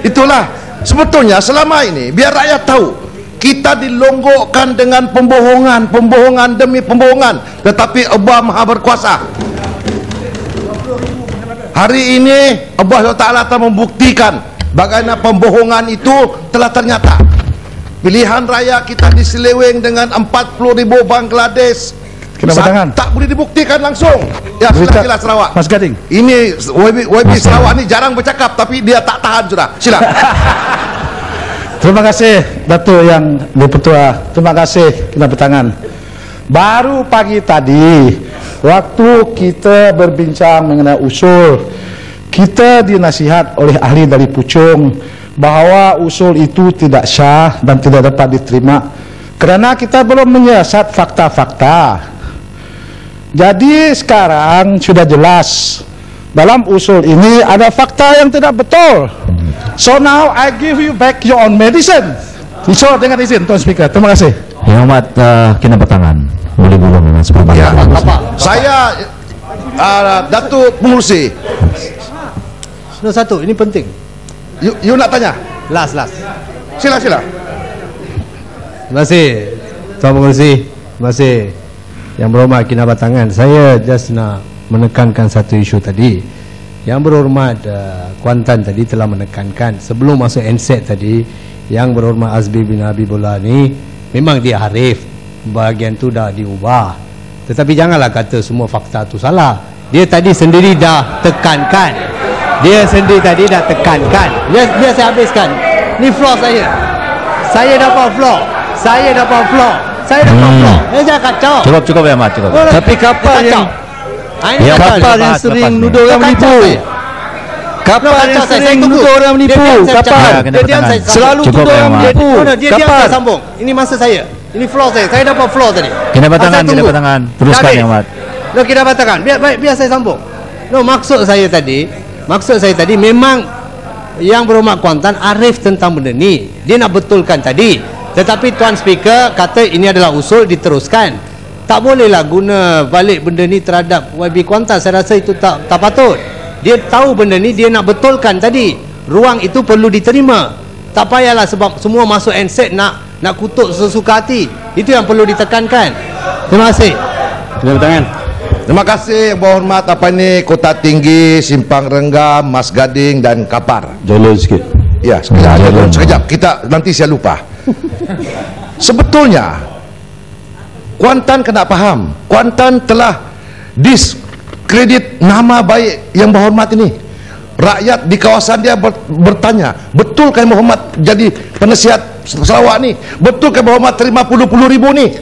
Itulah sebetulnya selama ini biar rakyat tahu kita dilonggokkan dengan pembohongan demi pembohongan, tetapi Allah Maha berkuasa. Hari ini Allah Ta'ala telah membuktikan bagaimana pembohongan itu telah ternyata. Pilihan raya kita diseleweng dengan 40,000 Bangladesh. Tak boleh dibuktikan langsung. Ya, sila Sarawak. Mas Gading. Ini YB Sarawak ni jarang bercakap tapi dia tak tahan sudah. Sila. Terima kasih Datuk Yang Dipertua. Terima kasih kena bertangan. Baru pagi tadi waktu kita berbincang mengenai usul, kita dinasihat oleh ahli dari Puchong bahawa usul itu tidak sah dan tidak dapat diterima kerana kita belum menyiasat fakta-fakta. Jadi sekarang sudah jelas dalam usul ini ada fakta yang tidak betul. So now I give you back your own medicine. So dengan izin Tuan Speaker. Terima kasih. Yang hormat kena bertangan. Boleh bulung dengan sebelum ya, saya Datuk Pengurusi. Sudah satu, ini penting. You nak tanya? Last. Sila. Terima kasih Tuan Pengurusi. Terima kasih Yang Berhormat kena bertangan. Saya just nak menekankan satu isu tadi. Yang Berhormat Kuantan tadi telah menekankan sebelum masuk NSET tadi, Yang Berhormat Azbi bin Habibullah ni memang dia harif, bahagian tu dah diubah. Tetapi janganlah kata semua fakta tu salah. Dia tadi sendiri dah tekankan. Biar saya habiskan. Ni floor saya. Saya dapat floor. Jangan kacau. Cukup ya Mat, cukup. Tapi kapal yang sering nuduh orang menipu. Kapal yang sering nuduh orang menipu. Kapal selalu tuduh orang menipu. Kapal sambung. Ini masa saya. Ini floor saya. Saya dapat floor tadi. Kena bertangan. Teruskan Yang Mat. No, kena bertangan. Biar saya sambung. No, maksud saya tadi memang Yang Berhormat Kuantan arif tentang benda ni. Dia nak betulkan tadi. Tetapi Tuan Speaker kata ini adalah usul, diteruskan. Tak bolehlah guna balik benda ni terhadap YB Kuantan. Saya rasa itu tak patut. Dia tahu benda ni, dia nak betulkan tadi. Ruang itu perlu diterima. Tak payahlah sebab semua masuk NSET nak kutuk sesuka hati. Itu yang perlu ditekankan. Terima kasih. Terima kasih Yang Berhormat Kota Tinggi, Simpang Renggam, Mas Gading dan Kapar. Jalan sikit. Ya, sekejap. Kita nanti saya lupa. Sebetulnya Kuantan kena faham, Kuantan telah diskredit nama baik Yang Berhormat ini. Rakyat di kawasan dia bertanya, betul kan Yang Berhormat jadi penasihat Sarawak ni? Betul kan Yang Berhormat terima puluh ribu ni?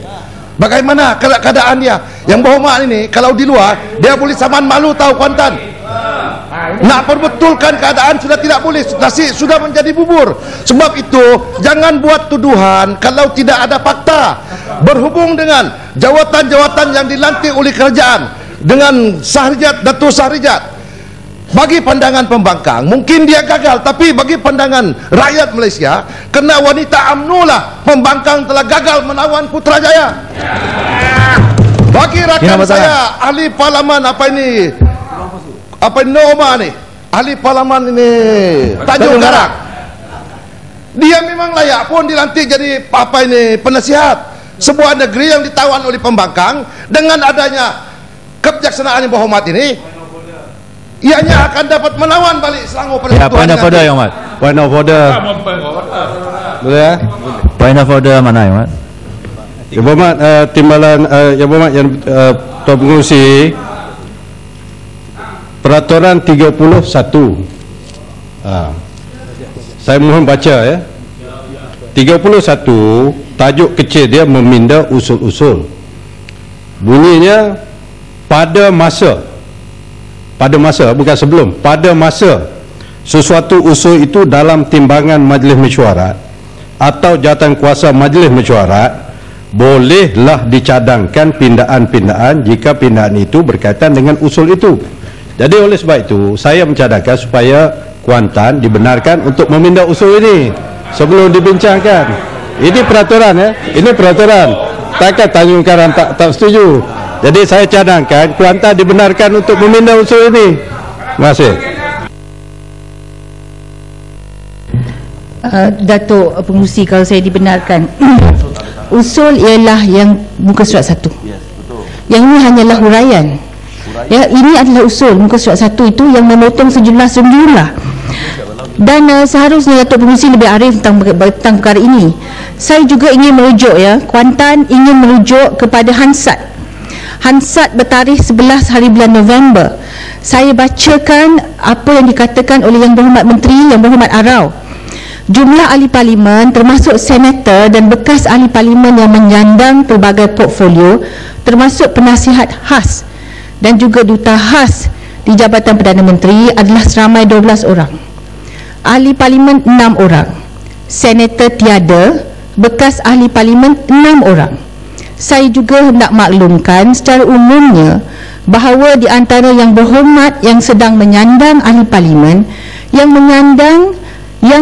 Bagaimana keadaan dia? Yang Berhormat ini kalau di luar dia boleh saman malu tahu Kuantan. Nak perbetulkan keadaan sudah tidak boleh, nasi sudah menjadi bubur. Sebab itu jangan buat tuduhan kalau tidak ada fakta. Berhubung dengan jawatan-jawatan yang dilantik oleh kerajaan dengan Sahrijat, Datuk Sahrijat, bagi pandangan pembangkang mungkin dia gagal, tapi bagi pandangan rakyat Malaysia, kerana wanita UMNO lah pembangkang telah gagal menawan Putrajaya. Bagi rakan saya ahli parlimen Noma ni, ahli parlimen ini Tanjung Garang, dia memang layak pun dilantik jadi penasihat sebuah negeri yang ditawan oleh pembangkang. Dengan adanya kebijaksanaan Yang Berhormat ini, ianya akan dapat menawan balik Selangor pada ya, point of order Yang Mat. Point of order. Boleh ya? Point of order mana Yang Mat? Yang Berhormat timbalan Yang Berhormat yang Tuan Pengurusi, Peraturan 31. Saya mohon baca ya. 31 tajuk kecil dia meminda usul-usul. Bunyinya pada masa bukan sebelum, pada masa sesuatu usul itu dalam timbangan majlis mesyuarat atau jawatan kuasa majlis mesyuarat, bolehlah dicadangkan pindaan-pindaan jika pindaan itu berkaitan dengan usul itu. Jadi oleh sebab itu saya mencadangkan supaya Kuantan dibenarkan untuk meminda usul ini sebelum dibincangkan. Ini peraturan ya, ini peraturan. Takkan Tanjung Karang tak setuju. Jadi saya cadangkan Kuantan dibenarkan untuk meminda usul ini. Terima kasih. Datuk Pengurusi, kalau saya dibenarkan, usul ialah yang muka surat 1. Yang ini hanyalah huraian. Ya, ini adalah usul muka surat 1 itu yang memotong sejumlah. Dan seharusnya Datuk Pengerusi lebih arif tentang perkara ini. Saya juga ingin merujuk, ya, Kuantan ingin merujuk kepada Hansat bertarikh 11 hari bulan November. Saya bacakan apa yang dikatakan oleh Yang Berhormat Menteri, Yang Berhormat Arau. Jumlah ahli parlimen termasuk senator dan bekas ahli parlimen yang menyandang pelbagai portfolio termasuk penasihat khas dan juga duta khas di Jabatan Perdana Menteri adalah seramai 12 orang. Ahli parlimen 6 orang. Senator tiada, bekas ahli parlimen 6 orang. Saya juga hendak maklumkan secara umumnya bahawa di antara yang berhormat yang sedang menyandang ahli parlimen yang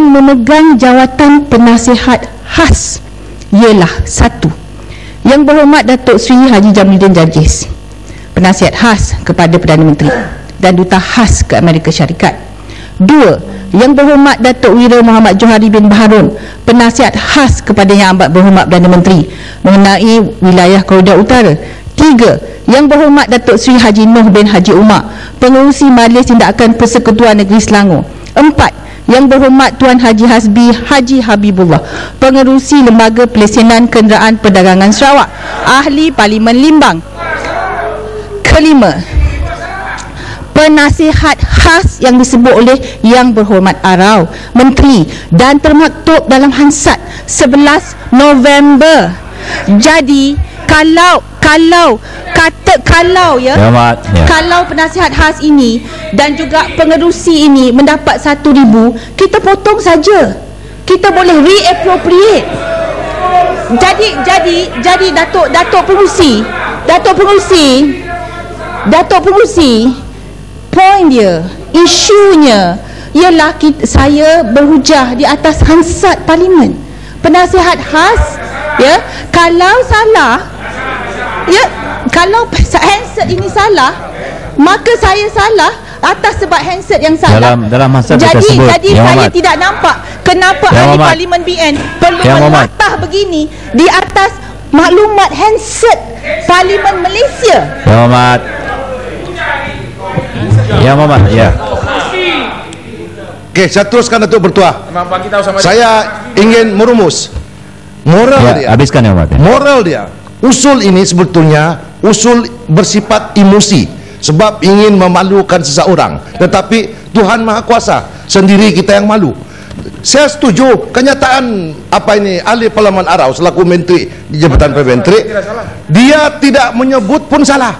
memegang jawatan penasihat khas ialah 1. Yang Berhormat Datuk Seri Haji Jamiluddin Jarjis, penasihat khas kepada Perdana Menteri dan duta khas ke Amerika Syarikat. 2. Yang Berhormat Datuk Wira Muhammad Johari bin Baharun, penasihat khas kepada Yang Amat Berhormat Perdana Menteri mengenai wilayah Koridor Utara. 3. Yang Berhormat Datuk Seri Haji Noh bin Haji Umar, pengerusi Majlis Tindakan Persekutuan Negeri Selangor. 4. Yang Berhormat Tuan Haji Hasbi Haji Habibullah, pengerusi Lembaga Pelesenan Kenderaan Perdagangan Sarawak, ahli Parlimen Limbang. 5. Penasihat khas yang disebut oleh Yang Berhormat Arau, Menteri dan termaktub dalam Hansat 11 November. Jadi kalau penasihat khas ini dan juga pengerusi ini mendapat 1,000, kita potong saja. Kita boleh reappropriate. Jadi Datuk Pengerusi, point dia, isunya ialah saya berhujah di atas Hansat Parlimen. Penasihat khas, ya, kalau salah, ya, kalau handset ini salah, maka saya salah atas sebab handset yang salah. Dalam masa jadi saya tidak nampak kenapa ahli Parlimen BN perlu melatah begini di atas maklumat handset Parlimen Malaysia. Yang Muhammad, ya. Okey, saya teruskan Datuk Bertuah. Saya ingin merumus moral ya, dia. Habiskan, Yang Muhammad. Moral dia. Usul ini sebetulnya usul bersifat emosi sebab ingin memalukan seseorang, tetapi Tuhan Maha Kuasa, sendiri kita yang malu. Saya setuju kenyataan ahli Parlimen Arau selaku menteri di Jabatan Perdana Menteri, dia tidak menyebut pun salah.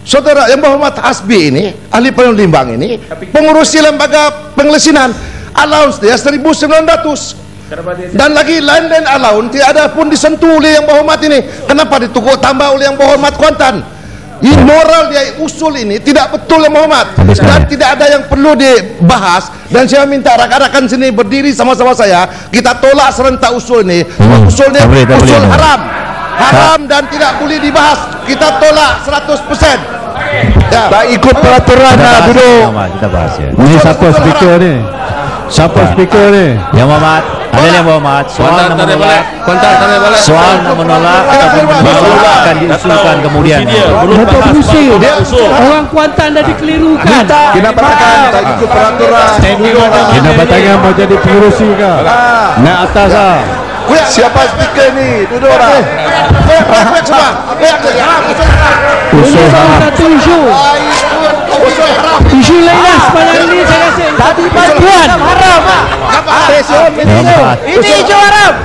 Saudara Yang Berhormat Hasbi ini, ahli Parlimen Limbang ini, pengurusi lembaga pengelesinan, allowance dia 1,900. Dan lagi lain-lain allowance tiada pun disentuh oleh Yang Berhormat ini. Kenapa ditukuk tambah oleh Yang Berhormat Kuantan? Ini moral dia, usul ini tidak betul Yang Berhormat, dan tidak ada yang perlu dibahas. Dan saya minta rakan-rakan sini berdiri sama-sama saya, kita tolak serentak usul ini. Usul ini usul haram dan tidak boleh dibahas. Kita tolak 100%. Ya. Tak ikut peraturan lah, duduk. Kita bahas, ya. Ini siapa speaker ni? Siapa speaker ni? Yang Muhammad, ada Yang Muhammad. Soal menolak ataupun menolak akan diusulkan kemudian. Datuk Pengerusi, orang Kuantan dah dikelirukan. Kena batangan tak ikut peraturan. Kena batangan mau jadi pengerusi ke? Naik atas lah. Siapa speaker ni? Duduk orang. Semua. Usul satu isu. Isu lain lah sepanjang ini saya rasa. Tadi bantuan haram. Ini isu haram.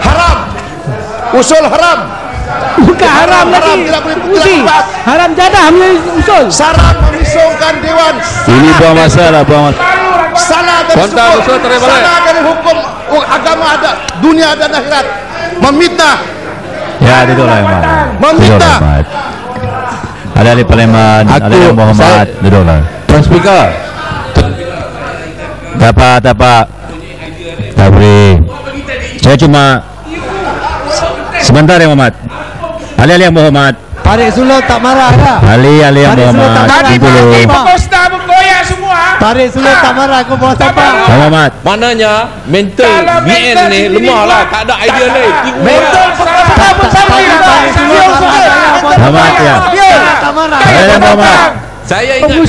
Haram. Usul haram. Bukan haram lagi. Usi. Haram jadah punya usul. Saran memisungkan Dewan. Ini buang masa lah, buang masa. Salah dari hukum agama ada dunia dan akhirat. Memitnah. Ya, duduk lah, Yang Muhammad. Memitnah. Ada ahli Parlimen, ada Yang Muhammad, duduklah. Tuan Speaker. Tak boleh. Saya cuma sebentar, Yang Muhammad. Ahli-ahli Yang Muhammad. Tarik Suluh tak marah dah. Ahli-ahli Yang Muhammad. Tadi pagi pemposta bergoyak semua. Tarik Suluh tak marah, aku bawa siapa? Yang Muhammad. Maknanya mental BN ni lemah lah, tak ada idea ni. Mental pemposta pun sama. Muhammad, ya. marah. Saya ingat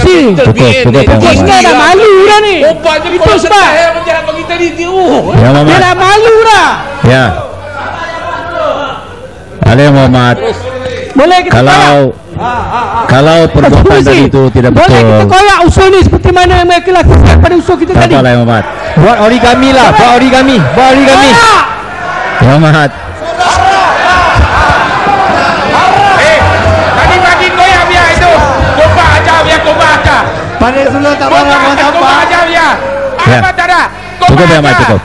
Kita dah malu dah ni. Rupanya kalau sedar yang menjahat bagi tadi dia. Dia dah malu dah. Ya. Ali Muhammad. Boleh kita kalau perbuatan tadi itu tidak betul. Boleh kita koyak usul ni seperti mana yang mereka lakukan pada usul kita tadi. Tak apa Muhammad. Buat origami lah, buat origami. Ya Muhammad. Tadi bagi koyak biar itu. Kopak ajar biar kopak ajar. Pada Suluh tak marah buat apa? Kopak ajar biar. Apa tak ada? Cukup ya Muhammad, cukup.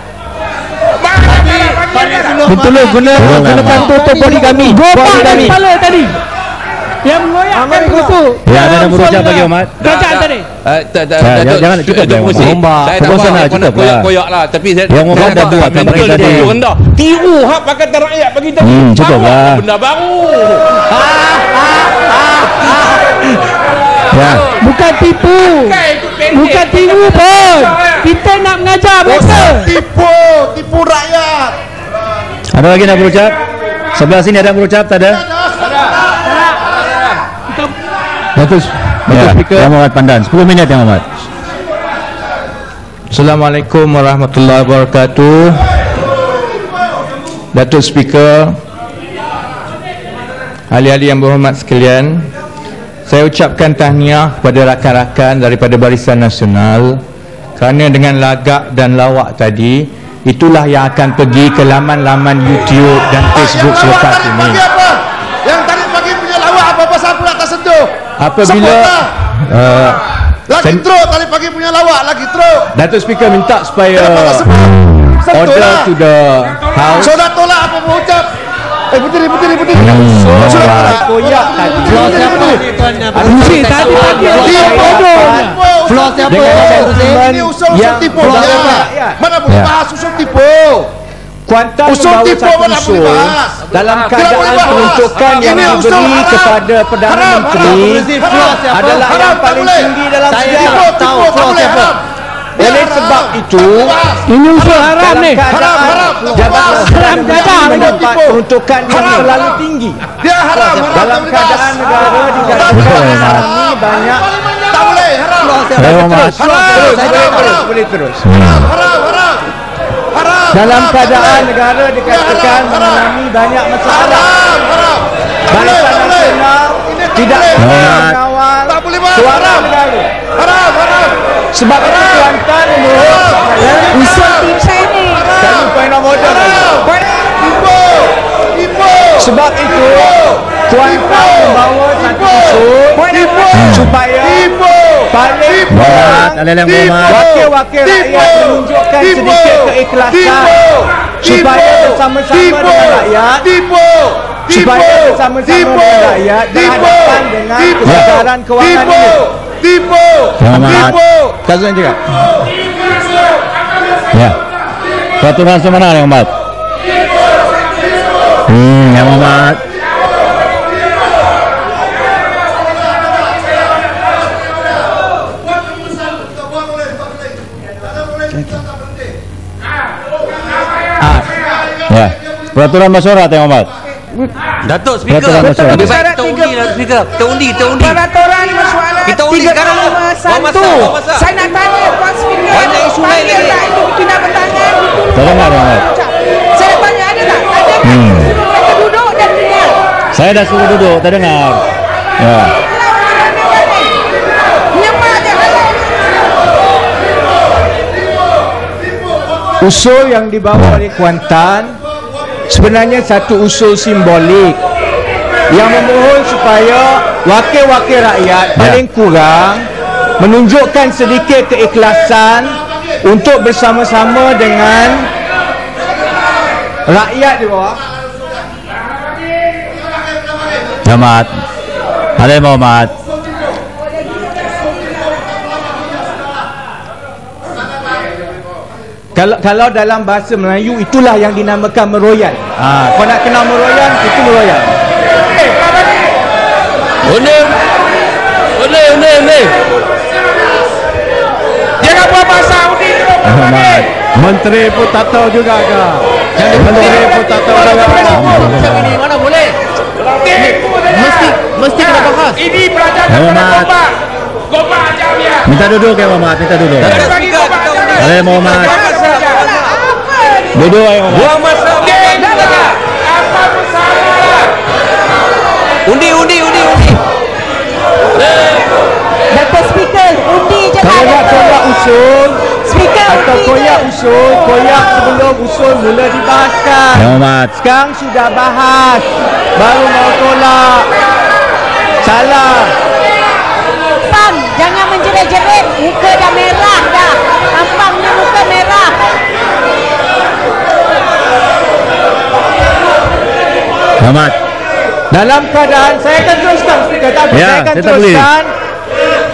Betul gunakan tutup origami. Gopak kepala tadi. Yang mengoyakkan itu. Ya, ada berucap bagi Muhammad. Kerajaan tadi. Jangan cukup dah Muhammad. Saya tak nak koyak lah. Tapi saya yang Muhammad dah buat tadi. Tiru hak Pakatan Rakyat bagi tadi. Cukup lah. Benda baru. Ya. Bukan tipu. Bukan tipu pun. Kita nak mengajar mereka. Tipu rakyat. Ada lagi nak berucap? Sebelah sini ada berucap, tak ada? Datuk Speaker. Yang Muhammad Pandan, 10 minit yang Muhammad. Assalamualaikum warahmatullahi wabarakatuh. Datuk Speaker, ahli-ahli yang berhormat sekalian, saya ucapkan tahniah kepada rakan-rakan daripada Barisan Nasional kerana dengan lagak dan lawak tadi, itulah yang akan pergi ke laman-laman YouTube dan Facebook selepas ini. Yang tadi pagi punya lawak apa pasal pula tak sentuh? Apabila lagi teruk tadi pagi punya lawak lagi teruk. Datuk Speaker minta supaya order to the house. Sudah tolak apa mau ucap? Puteri. Sudah koyak tadi. Floor siapa? Rusi tadi Floor siapa? Ini usul tipu. Mana boleh bahas usul tipu? Kuantan usul membawa tipu satu mana boleh usul bahas? dalam keadaan peruntukan yang diberi kepada Perdana Menteri adalah yang paling tinggi dalam sejarah. Tahu floor siapa? Oleh sebab itu, ini usul haram ni. Jabatan jadah mendapat peruntukan yang terlalu tinggi. Dia haram Dalam keadaan negara dijadikan ini banyak. Tak boleh haram. Boleh terus. Dalam keadaan negara dikatakan mengalami banyak masalah. Barisan Nasional tidak mengawal suara negara. Sebab itu Kuantan usul tipu ni. Kami poin nombor sebab itu Kuantan membawa satu usul supaya paling wakil-wakil rakyat menunjukkan sedikit keikhlasan supaya bersama-sama dengan rakyat supaya bersama-sama dengan rakyat berhadapan dengan kesedaran kewangan ini. Kasus juga. Ya. Peraturan semana yang Muhammad. Yang Muhammad. Ya. Peraturan masyarakat yang Muhammad. Datuk Speaker, lebih baik kita undi lah Speaker. Kita undi. Peraturan mesyuarat Kita undi sekarang. 351. Saya nak tanya Tuan Speaker. Banyak isu lain lagi. Itu kita bertanya. Terdengar Muhammad. Saya tanya ada tak? Kita duduk dan dengar. Saya dah suruh duduk, terdengar. Ya. Usul yang dibawa oleh Kuantan sebenarnya satu usul simbolik yang memohon supaya wakil-wakil rakyat paling kurang menunjukkan sedikit keikhlasan untuk bersama-sama dengan rakyat di bawah. Muhammad. Ali Muhammad. Kalau dalam bahasa Melayu itulah yang dinamakan meroyan. Kau nak kenal meroyan, itu meroyan. Undi. Jangan buat bahasa undi. Muhammad. Menteri pun tak tahu juga ke? Menteri pun tak tahu juga. Mana boleh? Mesti kena bahas. Ini Minta duduk ya Muhammad, minta duduk. Ayo Muhammad. Duduk ya Muhammad. Buang masa. Apa masalah? Undi. Dato' Speaker, undi je Kalau nak tolak usul Speaker atau koyak usul, koyak sebelum usul mula dibahaskan. Ya Muhammad. Sekarang sudah bahas, baru mau tolak. Salah. Bang, jangan menjerit-jerit. Muka dah merah dah. Tampangnya muka merah. Muhammad. Dalam keadaan saya akan teruskan Speaker, tapi Ya, saya akan saya tak boleh. teruskan.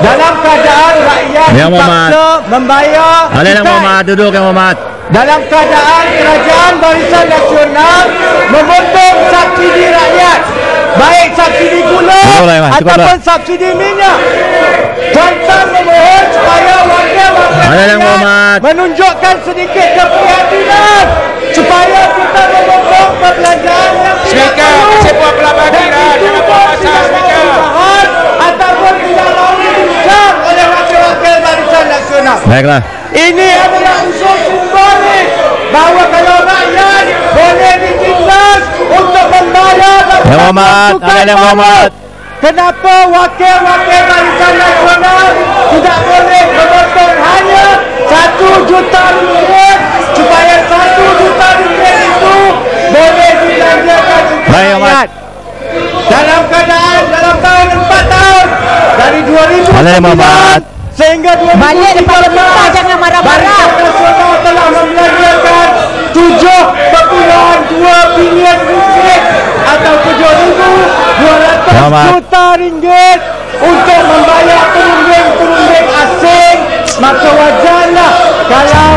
Dalam keadaan rakyat Ya, Muhammad. dipaksa membayar Alah cukai. Muhammad, duduk ya Muhammad. Dalam keadaan kerajaan Barisan Nasional memotong subsidi rakyat, baik subsidi gula Cukuplah, Iman, ataupun cukuplah. subsidi minyak. Tuan-tuan memohon supaya wakil-wakil Alah, Muhammad. menunjukkan sedikit keprihatinan supaya kita memotong perbelanjaan yang Speaker, saya buat pelabadiran. Jangan buat masalah, Speaker. ataupun tidak lalu dibincang oleh wakil-wakil Barisan Nasional. Baiklah. Ini adalah usul simbolik bahawa kalau rakyat boleh ditindas untuk membayar Ya Muhammad, alah Muhammad. Kenapa wakil-wakil Barisan Nasional tidak boleh memotong hanya 1 juta ringgit supaya 1 juta ringgit itu boleh dibelanjakan untuk Baik, Muhammad. rakyat. Dalam keadaan dalam tahun 4 tahun dari 2009 Alah Muhammad. sehingga 2013 Balik depan lembaga, jangan marah-marah. Barisan Nasional telah membelanjakan 7.2 bilion ringgit atau 7.200 Muhammad. juta ringgit untuk membayar perunding-perunding asing. Maka wajarlah kalau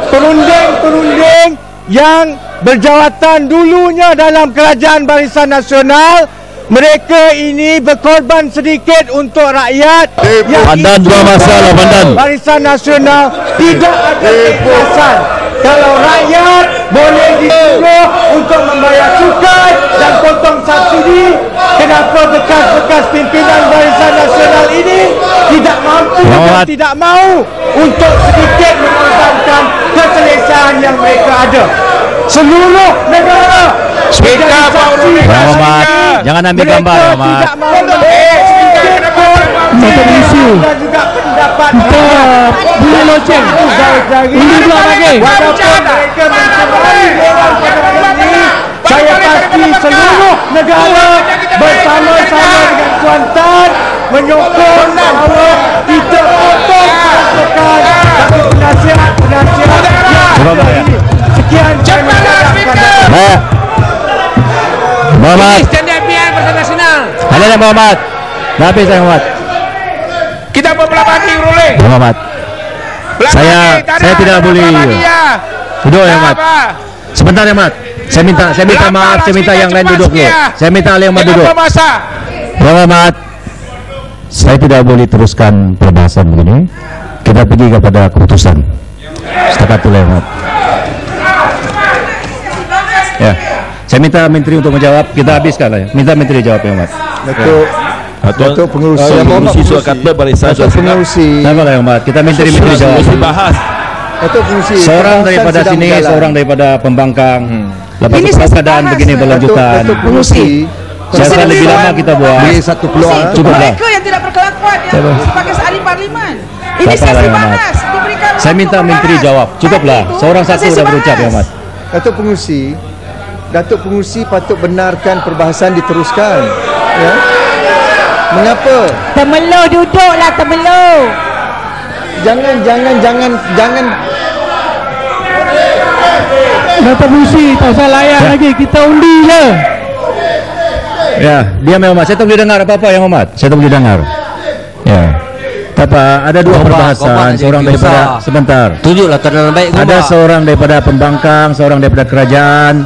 perunding-perunding yang berjawatan dulunya dalam kerajaan Barisan Nasional, mereka ini berkorban sedikit untuk rakyat. Pandan dua masalah, Pandan. Barisan Nasional tidak ada keikhlasan. Kalau rakyat boleh disuruh untuk membayar cukai dan potong subsidi, kenapa bekas-bekas pimpinan Barisan Nasional ini tidak mampu dan tidak mau untuk sedikit mengorbankan keselesaan yang mereka ada? Seluruh negara Speaker, Muhammad, jangan ambil gambar Muhammad. tidak mau sedikit pun dan juga pendapat Boleh loceng. ini pula lagi. Walaupun mereka mencederai Dewan Perwakilan ini, saya pasti seluruh negara bersama-sama dengan Kuantan menyokong bahawa kita potong peruntukan tapi penasihat-penasihat yang ada ini. Sekian Cepatlah, Speaker. Muhammad. Standard PN Barisan Nasional. Alah Muhammad. Dah habis saya Muhammad. Kita berpelabadi ruling. Muhammad. Saya tidak boleh. Duduk ya Muhammad. Sebentar ya Muhammad. Saya minta maaf, saya minta yang lain duduk dulu. Saya minta yang lain duduk. Muhammad. Saya tidak boleh teruskan perbahasan begini. Kita pergi kepada keputusan. Setakat itu ya Muhammad. Ya. Saya minta menteri untuk menjawab. Kita habiskan lah ya. Minta menteri jawab ya Muhammad. Datuk Pengerusi kata Barisan Nasional. Kenapa lah Muhammad? Kita menteri jawab. Mesti bahas. Datuk Pengerusi. Seorang daripada sini, seorang daripada pembangkang. Lepas itu keadaan begini berlanjutan. Datuk Pengerusi. Saya rasa lebih lama kita buat. Beri satu peluang. Cukuplah. Mereka yang tidak berkelakuan yang sebagai ahli parlimen. Ini Tak apalah, sesi ya, Mat. panas diberikan. Saya minta menteri jawab. Cukuplah. Seorang satu dah berucap ya Mat. Datuk Pengerusi patut benarkan perbahasan diteruskan. Ya. Mengapa? Temelo duduklah temelo. Jangan. Dato' Musi tak usah layan lagi, kita undi je. Ya, diam ya Muhammad. Saya tak boleh dengar apa-apa ya Muhammad. Saya tak boleh dengar. Ya. Apa? Ada dua perbahasan. Seorang daripada sebentar. Tunjuklah keadaan baik. Ada seorang daripada pembangkang, seorang daripada kerajaan.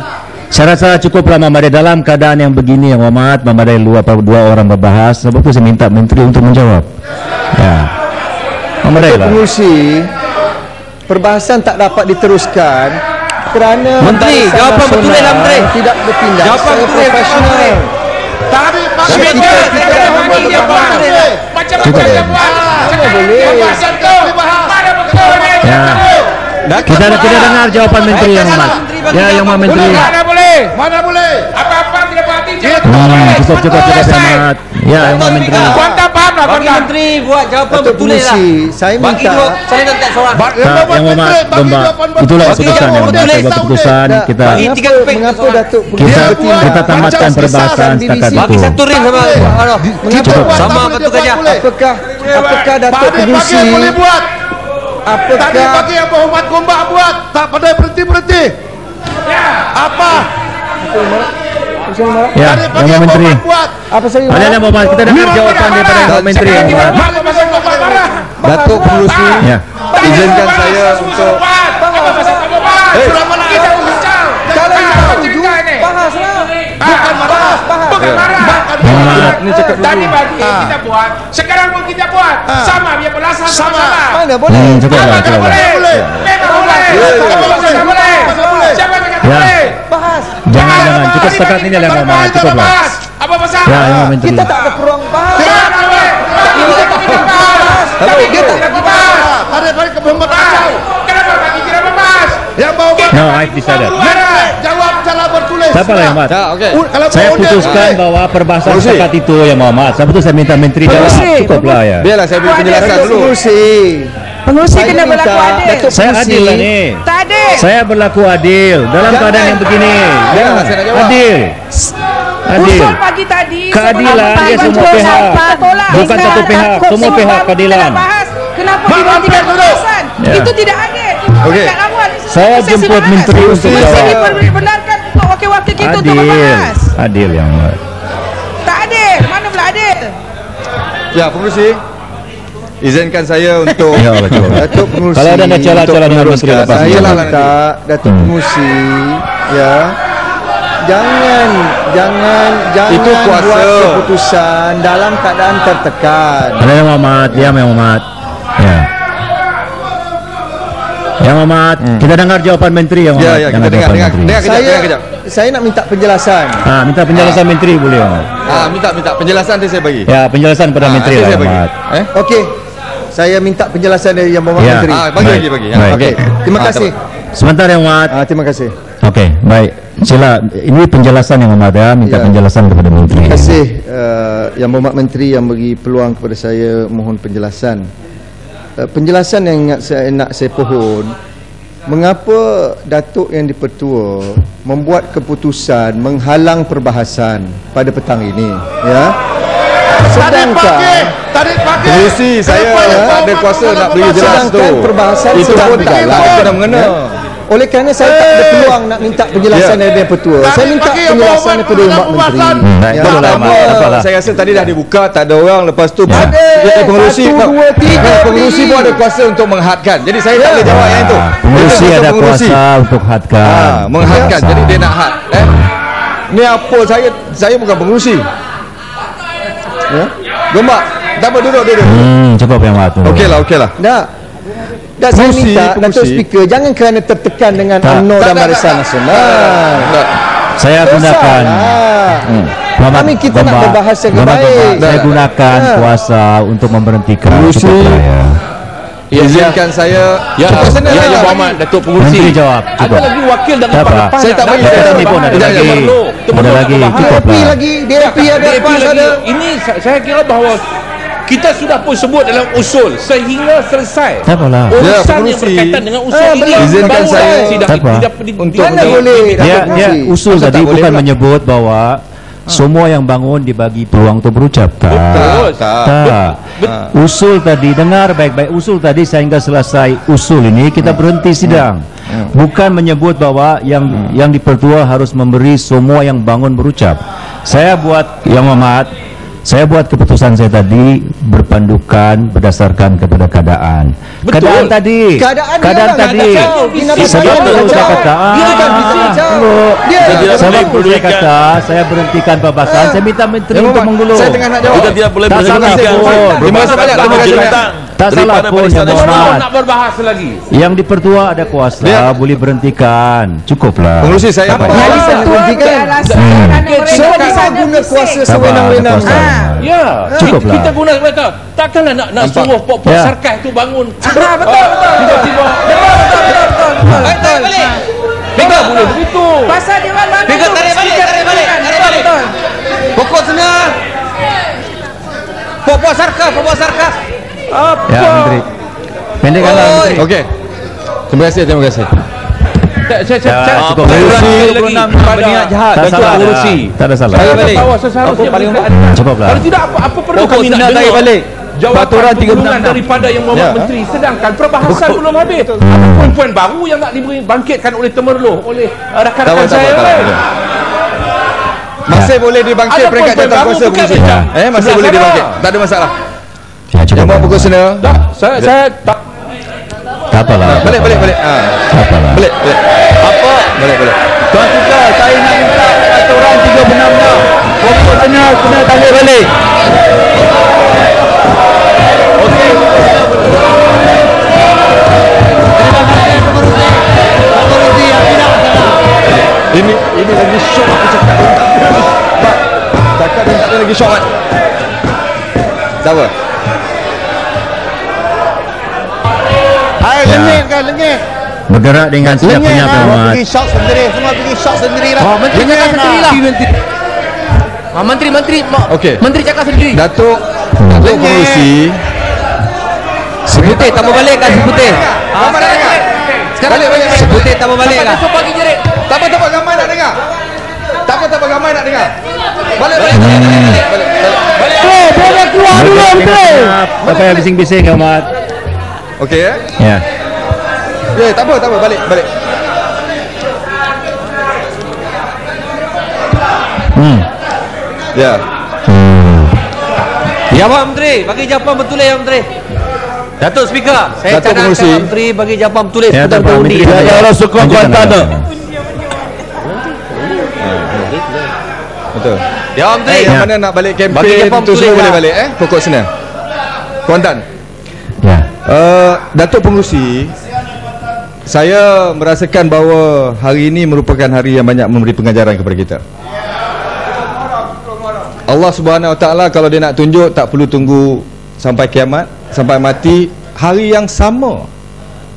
Saya rasa cukuplah memadai dalam keadaan yang begini yang Muhammad, memadai dua orang berbahas. Sebab itu saya minta menteri untuk menjawab. Ya. Memadai Datuk lah. Pengerusi, perbahasan tak dapat diteruskan kerana Menteri, Barisan jawapan betul Nasional lah, Menteri. tidak bertindak Jawapan secara betul, profesional. Tadi pagi Speaker tidak bagi dia buat. Macam mana dia buat? Kawasan tu mana betul ni? Kita dengar jawapan Menteri Yang Hormat. Ya, Yang Hormat Menteri. Mana boleh? Mana boleh? Apa-apa tidak berhati. Cukup Yang Hormat. Ya, Yang Hormat Menteri. Kuantan paham lah Bagi kuantan. menteri buat jawapan betul lah. Saya Bagi minta dua, saya nak tak seorang. Yang Hormat Gombak. Itulah keputusan Yang Hormat. Kita buat keputusan. Kita mengapa Datuk kita tamatkan perbahasan setakat Bagi itu. satu ring sama. Mengapa Sama betul saja. Apakah Datuk Pengurusi boleh buat? Tadi apakah pagi yang berhormat Gombak buat, tak pandai berhenti. Apa? Ya, Yang Hormat Menteri. apa saya Ada Yang Hormat, kita dengar jawapan daripada Yang Hormat Menteri Yang Hormat. Datuk Pengerusi, Ya. izinkan saya untuk Bukan marah. ini cakap dulu. Tadi pagi kita buat, sekarang pun kita buat. Sama biar belasan sama. mana boleh Cukup lah. Memang boleh. Apa boleh? Siapa cakap Ya. boleh? bahas Jangan. Cukup setakat ini Yang Hormat. Cukup lah. Apa pasal? Ya, Yang Hormat Menteri. kita tak ada peluang bahas Kenapa boleh? Tapi kita tak bahas. Tadi pagi ke berhormat kacau. Kenapa pagi tidak membahas? Yang berhormat No, I decided. jawab secara bertulis. Siapa lah Yang Hormat? Kalau Saya berundang, putuskan bahwa perbahasan setakat itu Yang Hormat. Saya putus saya minta Menteri jawab. Cukuplah ya. Biarlah saya beri penjelasan dulu. Pengurusi kena berlaku adil. Saya adil lah ni. Tak adil. Saya berlaku adil dalam keadaan yang begini. Janganlah saya nak jawab. Adil. Adil. Usul pagi tadi Keadilan dia semua pihak. Bukan satu pihak, semua pihak keadilan. Kenapa diberikan pembahasan? Ya. Itu tidak adil. Okey. Saya jemput Menteri untuk Sesi jawab. dibenarkan untuk wakil-wakil kita untuk Adil. membahas. Adil Yang Hormat. Tak adil. Mana pula adil? Ya, Pengerusi, izinkan saya untuk Ya Allah, cukup. Datuk Pengurusi Kalau ada nak celah-celah dengan Menteri lepas saya ni. minta Datuk Pengurusi ya jangan Itu kuasa. buat keputusan dalam keadaan tertekan. Ada Yang Hormat, diam Yang Hormat. Ya. Yang Hormat, kita dengar jawapan Menteri Yang Hormat. Ya, kita dengar kejap. Saya nak minta penjelasan. Minta penjelasan Menteri boleh Yang Hormat. Minta penjelasan nanti saya bagi. Ya, penjelasan pada Menteri nanti lah saya Yang bagi. Hormat. Okey. Saya minta penjelasan dari Yang Berhormat Ya. Menteri. Bagi. Baik. Okey. Terima kasih. Sebentar Yang Hormat. Terima kasih. Okey, baik. Sila, ini penjelasan Yang Hormat ya, minta Ya. penjelasan kepada Menteri. Terima kasih Yang Berhormat Menteri yang beri peluang kepada saya mohon penjelasan. Penjelasan yang nak saya pohon, mengapa Datuk Yang di-Pertua membuat keputusan menghalang perbahasan pada petang ini, ya? Sedangkan Tadi pagi Pengerusi, saya ada kuasa nak beri jelas tu. sedangkan perbahasan Itu sedang pun tak berjalan. kena mengena. Oleh kerana saya tak ada peluang nak minta penjelasan dari Yang Pertua. Saya minta penjelasan daripada Yang Berhormat Menteri. Baik, Ya, betul lah, apa? Mat. Tak apalah. Saya rasa tadi dah dibuka, tak ada orang. Lepas tu pengerusi, 1, 2, 3 pengerusi pun ada kuasa untuk menghadkan. Jadi saya tak boleh jawab yang itu. Pengerusi Itu ada pengerusi. kuasa untuk hadkan. Menghadkan. Jadi dia nak had. Ni apa, saya bukan pengerusi. Ya? Gombak. Tak apa, duduk. Cukup Yang Hormat. Okeylah. Tak, saya Pengurusi, minta Datuk pengurusi. Speaker jangan kerana tertekan dengan Tak. UMNO dan Tak, Barisan Nasional. Saya gunakan Muhammad Kami kita nak Gombak. berbahas yang Muhammad baik. Gombak, saya gunakan Ya. kuasa untuk memberhentikan. Pengerusi. Cukup lah, ya. Izinkan saya. Ya, Muhammad Datuk Pengerusi. Menteri jawab. Ada Cukup. lagi wakil dari Tak apa. Depan. Saya tak bagi. Depan ni pun ada Sekejap, lagi. Ada lagi. Cukup DAP lah. lagi, DAP ada, DAP PAS lagi. ada. Ini saya kira bahawa kita sudah pun sebut dalam usul sehingga selesai. Tak apalah. Urusan yang pengerusi. berkaitan dengan usul ini benar. Izinkan baru saya sidang tak apa. tidak untuk Mana boleh Dia Datuk usul Masa tadi tak boleh bukan pula. menyebut bahwa semua yang bangun dibagi peluang untuk berucap. Tak. Tak. Usul tadi, dengar baik-baik. Usul tadi sehingga selesai usul ini kita berhenti sidang. Bukan menyebut bahwa yang di-Pertua harus memberi semua yang bangun berucap. Saya buat Yang Hormat, saya buat keputusan saya tadi berpandukan berdasarkan kepada keadaan. Keadaan tadi. Keadaan tadi. Sebab itu saya kata. Sebab itu saya kata saya berhentikan perbahasan. Saya minta Menteri untuk menggulung. Saya tengah nak jawab. Kita tidak boleh Tak salah berhentikan. pun. Terima kasih banyak. Terima kasih banyak. Tak salah daripada pun Barisan Yang Nasional. Berhormat. Nak berbahas lagi. Yang dipertua ada kuasa, boleh berhentikan. Cukuplah. Pengurusi saya Apa? Yang dipertuakan Saya bisa guna kuasa sewenang-wenang. Ya. Cukuplah. Kita guna betul. Takkanlah nak suruh pok Ya. sarkas tu bangun. Betul. Tiba-tiba. Betul. Tidak boleh begitu. Pasal Dewan mana tu? Tarik balik. Betul. Pokok sana. Pokok sarkas. Ya, Menteri. Pendekkanlah, Menteri. Okey. Terima kasih. Saya cukup. pengurusi berniat jahat. Tak salah. Pengurusi. Tak ada salah. Saya tahu seharusnya Cukuplah. kalau tidak apa perlu Pokok kami nak tarik dengar balik. jawapan pertolongan daripada yang Muhammad Menteri, sedangkan perbahasan belum habis. Apa poin-poin baru yang nak dibangkitkan oleh Temerloh, oleh rakan-rakan saya. Masih boleh dibangkit Ada peringkat poin-poin jawatan baru kuasa bukan pengurusi. macam Masih sebelah boleh sana. dibangkit. Tak ada masalah. Ya, Yang bawa pukul sana. Saya tak Tak apalah. Balik. Tak apalah. Balik. Apa? Balik. Tuan Speaker, saya nak minta aturan 3 pokok kena tarik balik. Okey. Ini lagi syok aku cakap. Cakap dan tak ada lagi syok. Siapa? Hai, lengit. Bergerak dengan siapnya Berhormat. Semua pergi shot sendiri lah. Menteri cakap sendiri lah. Menteri. Okey. Menteri cakap sendiri. Datuk pengurusi. Seputih tambah balik kan seputih. Sekarang Balik. seputih tambah balik kan. Tak apa gambar nak dengar. Balik. Boleh keluar dulu, Menteri. Tak payah bising-bising, Berhormat. Okey ya? Ya. Ya, tak apa, balik. Ya. Jawab Menteri, bagi jawapan betul ya Menteri. Datuk Speaker, saya Datuk cadangkan Pengurusi. Menteri bagi jawapan betul Ya, seputar tak apa, pengundi. Menteri. Ya Allah sokong Kuantan. Betul. Jawab Menteri. Yang mana nak balik Bagi kempen jawapan tu betul semua lah. boleh balik Pokok sana. Kuantan. Ya. Datuk Pengurusi, saya merasakan bahawa hari ini merupakan hari yang banyak memberi pengajaran kepada kita. Allah Subhanahu Wa Taala kalau dia nak tunjuk tak perlu tunggu sampai kiamat, sampai mati. Hari yang sama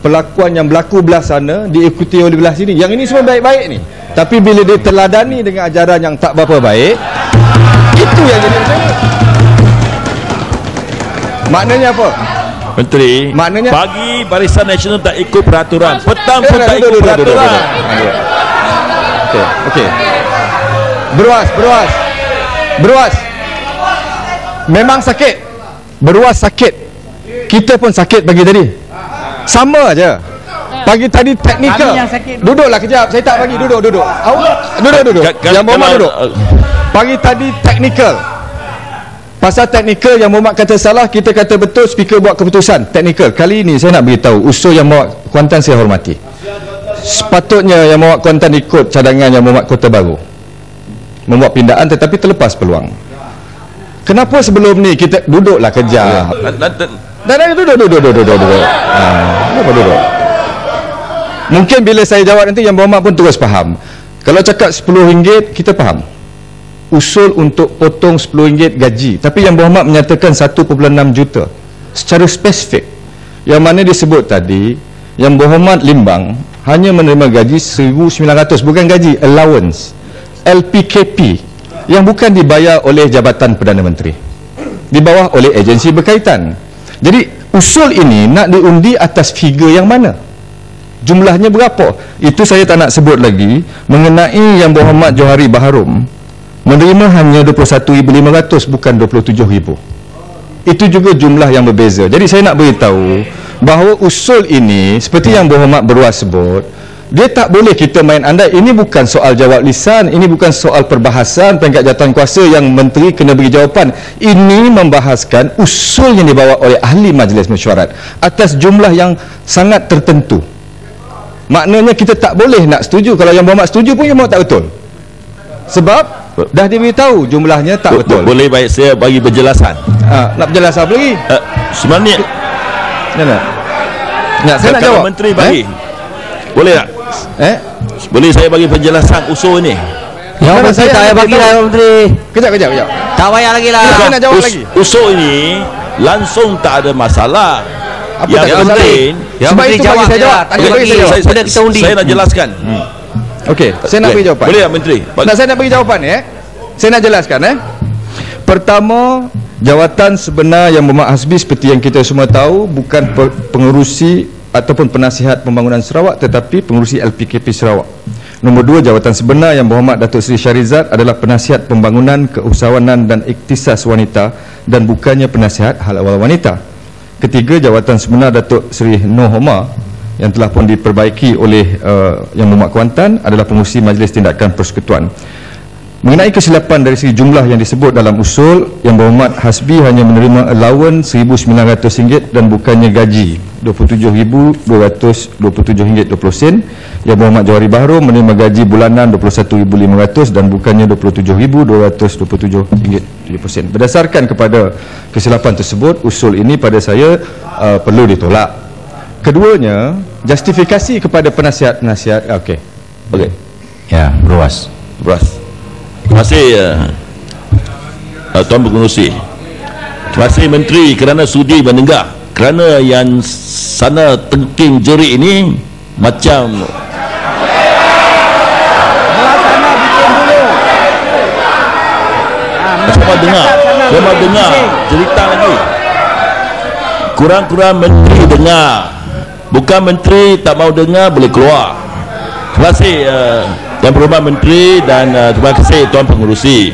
perlakuan yang berlaku belah sana diikuti oleh belah sini. Yang ini semua baik-baik ni. Tapi bila dia teladani dengan ajaran yang tak berapa baik, itu yang jadi masalah. Maknanya apa? Menteri, Maknanya pagi Barisan Nasional tak ikut peraturan, petang pun tak ikut peraturan. Okey. Beruas. Memang sakit. Beruas sakit. Kita pun sakit pagi tadi. Sama aja. Pagi tadi teknikal. Duduklah kejap. Saya tak bagi duduk. Duduk. Yang Muhammad duduk. Pagi tadi teknikal. Pasal teknikal yang Muhammad kata salah, kita kata betul, speaker buat keputusan teknikal. Kali ini saya nak beritahu usul yang Muhammad Kuantan saya hormati. Sepatutnya yang Muhammad Kuantan ikut cadangan yang Muhammad Kota Baru, membuat pindaan tetapi terlepas peluang. Kenapa sebelum ni kita duduklah kejap. Duduk. Kenapa duduk? Mungkin bila saya jawab nanti yang Muhammad pun terus faham. Kalau cakap RM10 kita faham. Usul untuk potong RM10 gaji, tapi yang Muhammad menyatakan 1.6 juta secara spesifik. Yang mana disebut tadi yang Muhammad Limbang hanya menerima gaji 1,900, bukan gaji allowance LPKP yang bukan dibayar oleh Jabatan Perdana Menteri, di bawah oleh agensi berkaitan. Jadi usul ini nak diundi atas figure yang mana, jumlahnya berapa, itu saya tak nak sebut lagi. Mengenai yang Muhammad Johari Baharum menerima hanya 21,500, bukan 27,000. Itu juga jumlah yang berbeza. Jadi saya nak beritahu bahawa usul ini seperti yang Muhammad Beruas sebut, dia tak boleh kita main andai. Ini bukan soal jawab lisan, ini bukan soal perbahasan peringkat jawatan kuasa yang menteri kena beri jawapan. Ini membahaskan usul yang dibawa oleh ahli majlis mesyuarat atas jumlah yang sangat tertentu. Maknanya kita tak boleh nak setuju. Kalau yang Muhammad setuju pun yang Muhammad tak betul, sebab dah diberitahu jumlahnya tak betul. Boleh baik saya bagi penjelasan. Nak penjelasan apa lagi? Sebenarnya Saya nak jawab. Menteri bagi. Boleh tak? Boleh saya bagi penjelasan usul ini? Ya, Menteri tak payah bagilah, Menteri. Kejap. Tak payah lagi lah. Saya nak jawab lagi. Usul ini langsung tak ada masalah. Yang penting, sebab itu bagi saya jawab. Saya nak jelaskan. Okey, saya nak bagi jawapan. Boleh tak, Menteri? Saya nak bagi jawapan Saya nak jelaskan Pertama, jawatan sebenar Yang Berhormat Hasbi seperti yang kita semua tahu bukan pengerusi ataupun penasihat pembangunan Sarawak, tetapi pengerusi LPKP Sarawak. Nombor 2, jawatan sebenar Yang Berhormat Datuk Seri Shahrizad adalah penasihat pembangunan, keusahawanan dan iktisas wanita dan bukannya penasihat hal awal wanita. Ketiga, jawatan sebenar Datuk Seri Noh Omar yang telah pun diperbaiki oleh Yang Berhormat Kuantan adalah pengerusi Majlis Tindakan Persekutuan. Mengenai kesilapan dari segi jumlah yang disebut dalam usul, Yang Berhormat Hasbi hanya menerima allowance RM1,900 dan bukannya gaji RM27,227.20 Yang Berhormat Johari Bahru menerima gaji bulanan RM21,500 dan bukannya RM27,227.20. Berdasarkan kepada kesilapan tersebut, usul ini pada saya perlu ditolak. Keduanya, justifikasi kepada penasihat-penasihat. Okey. Ya, Berwas. Terima kasih Tuan Pengerusi. Terima kasih Menteri kerana sudi mendengar. Kerana yang sana tengking jerik ini macam Saya mau dengar cerita lagi. Kurang-kurang Menteri dengar. Bukan Menteri tak mau dengar boleh keluar. Terima kasih Yang Berhormat Menteri dan terima kasih Tuan Pengerusi.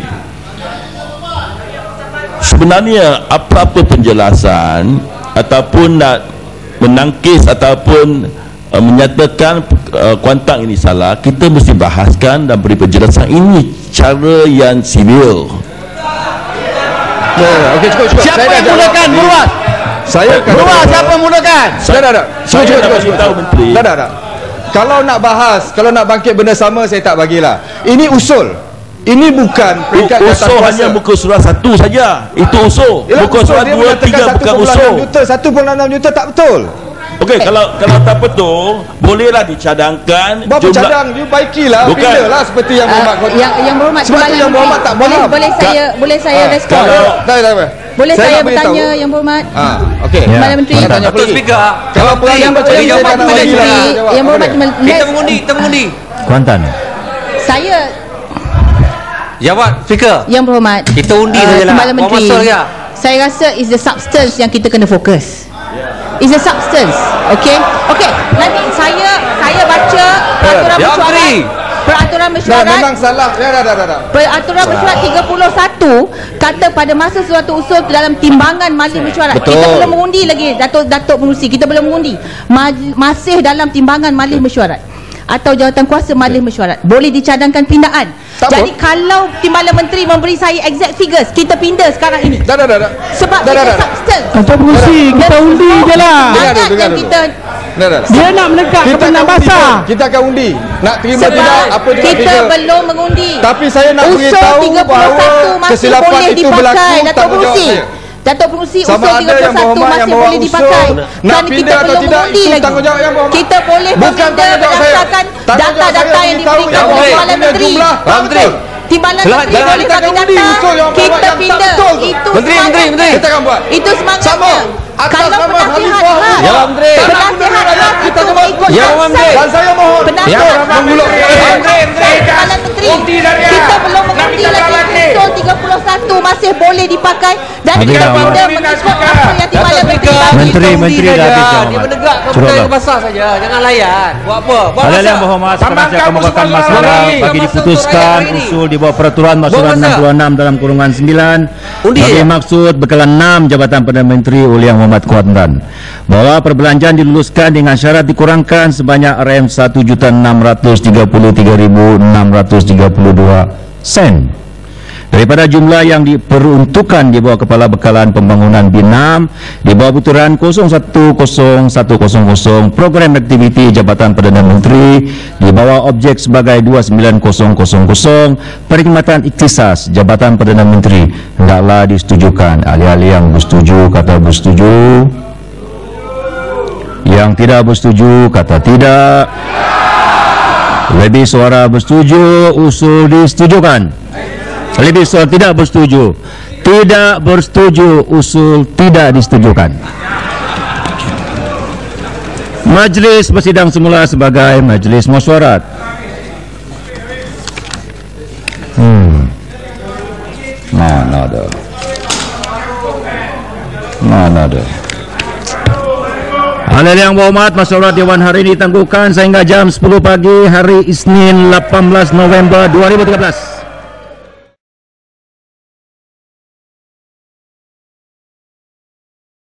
Sebenarnya apa-apa penjelasan ataupun nak menangkis ataupun menyatakan Kuantan ini salah, kita mesti bahaskan dan beri penjelasan. Ini cara yang sivil. Okey, cukup. Siapa yang mulakan Berwas? Berwas siapa yang mulakan? Cukup. Menteri. Kalau nak bahas, kalau nak bangkit benda sama, saya tak bagilah. Ini usul. Ini bukan peringkat usul hanya muka surat 1 saja. Itu usul. Muka surat 2, 3 bukan usul. 1.6 juta tak betul. Okey, kalau tak betul, bolehlah dicadangkan. Berapa cadang? You baikilah, pindalah seperti Yang Berhormat. Yang Berhormat, sebab tu Yang Berhormat tak faham. Boleh saya respon? Boleh saya bertanya Yang Berhormat? Okey. Kepala Menteri. Betul Speaker. Kalau Yang Berhormat, kita mengundi. Kuantan. Saya jawab Speaker. Yang Berhormat, kita undi sajalah. Kepala Menteri, saya rasa is the substance yang kita kena fokus. Is the substance. Okey. Nanti saya baca peraturan mesyuarat. Memang salah. Peraturan mesyuarat 31 kata pada masa suatu usul dalam timbangan majlis mesyuarat. Betul. Kita belum mengundi lagi, Datuk Pengerusi, kita belum mengundi. Masih dalam timbangan majlis mesyuarat atau jawatan kuasa majlis mesyuarat, boleh dicadangkan pindaan. Jadi kalau Timbalan Menteri memberi saya exact figures, kita pindah sekarang ini. Sebab kita substance. Tuan Pengerusi, kita undi je lah. Yang kita dia nak menegak kebenaran basah. Kita akan undi. Nak terima tidak apa juga kita belum mengundi. Tapi saya nak beritahu bahawa kesilapan itu berlaku tanpa jawab Datuk Pengerusi, usul 31 masih boleh dipakai. Kerana kita belum mengundi lagi. Kita boleh meminda berdasarkan data-data yang diberikan oleh Timbalan Menteri. Timbalan Menteri boleh bagi data, kita pindah. Itu semangatnya. Itu semangatnya. Kalau penasihat penasihat kita mengikut dan saya mohon Timbalan Menteri, kita belum mengundi lagi. Usul 31 masih boleh dipakai dan kita pindah mengikut apa yang Timbalan Menteri bagi. Menteri dah habis. Dia menegak kebenaran basah saja. Jangan layan. Buat apa? Hal yang berhormat, sekarang saya kemukakan masalah bagi diputuskan usul di bawah peraturan masyarakat 66 dalam kurungan 9 bagi maksud bekalan 6 Jabatan Perdana Menteri oleh Yang Berhormat Kuantan bahawa perbelanjaan diluluskan dengan syarat dikurangkan sebanyak RM1,633,632 sen daripada jumlah yang diperuntukkan di bawah Kepala Bekalan Pembangunan B6 di bawah butiran 010100 program aktiviti Jabatan Perdana Menteri di bawah objek sebagai 29000 perkhidmatan iktisas Jabatan Perdana Menteri hendaklah disetujukan. Ahli-ahli yang bersetuju kata bersetuju. Yang tidak bersetuju kata tidak. Lebih suara bersetuju, usul disetujukan. Lebih suara tidak bersetuju. Tidak bersetuju, usul tidak disetujukan. Majlis bersidang semula sebagai majlis mesyuarat. Mana ada? Mana ada? Hadirin yang berhormat, mesyuarat Dewan hari ini ditangguhkan sehingga jam 10 pagi hari Isnin 18 November 2013.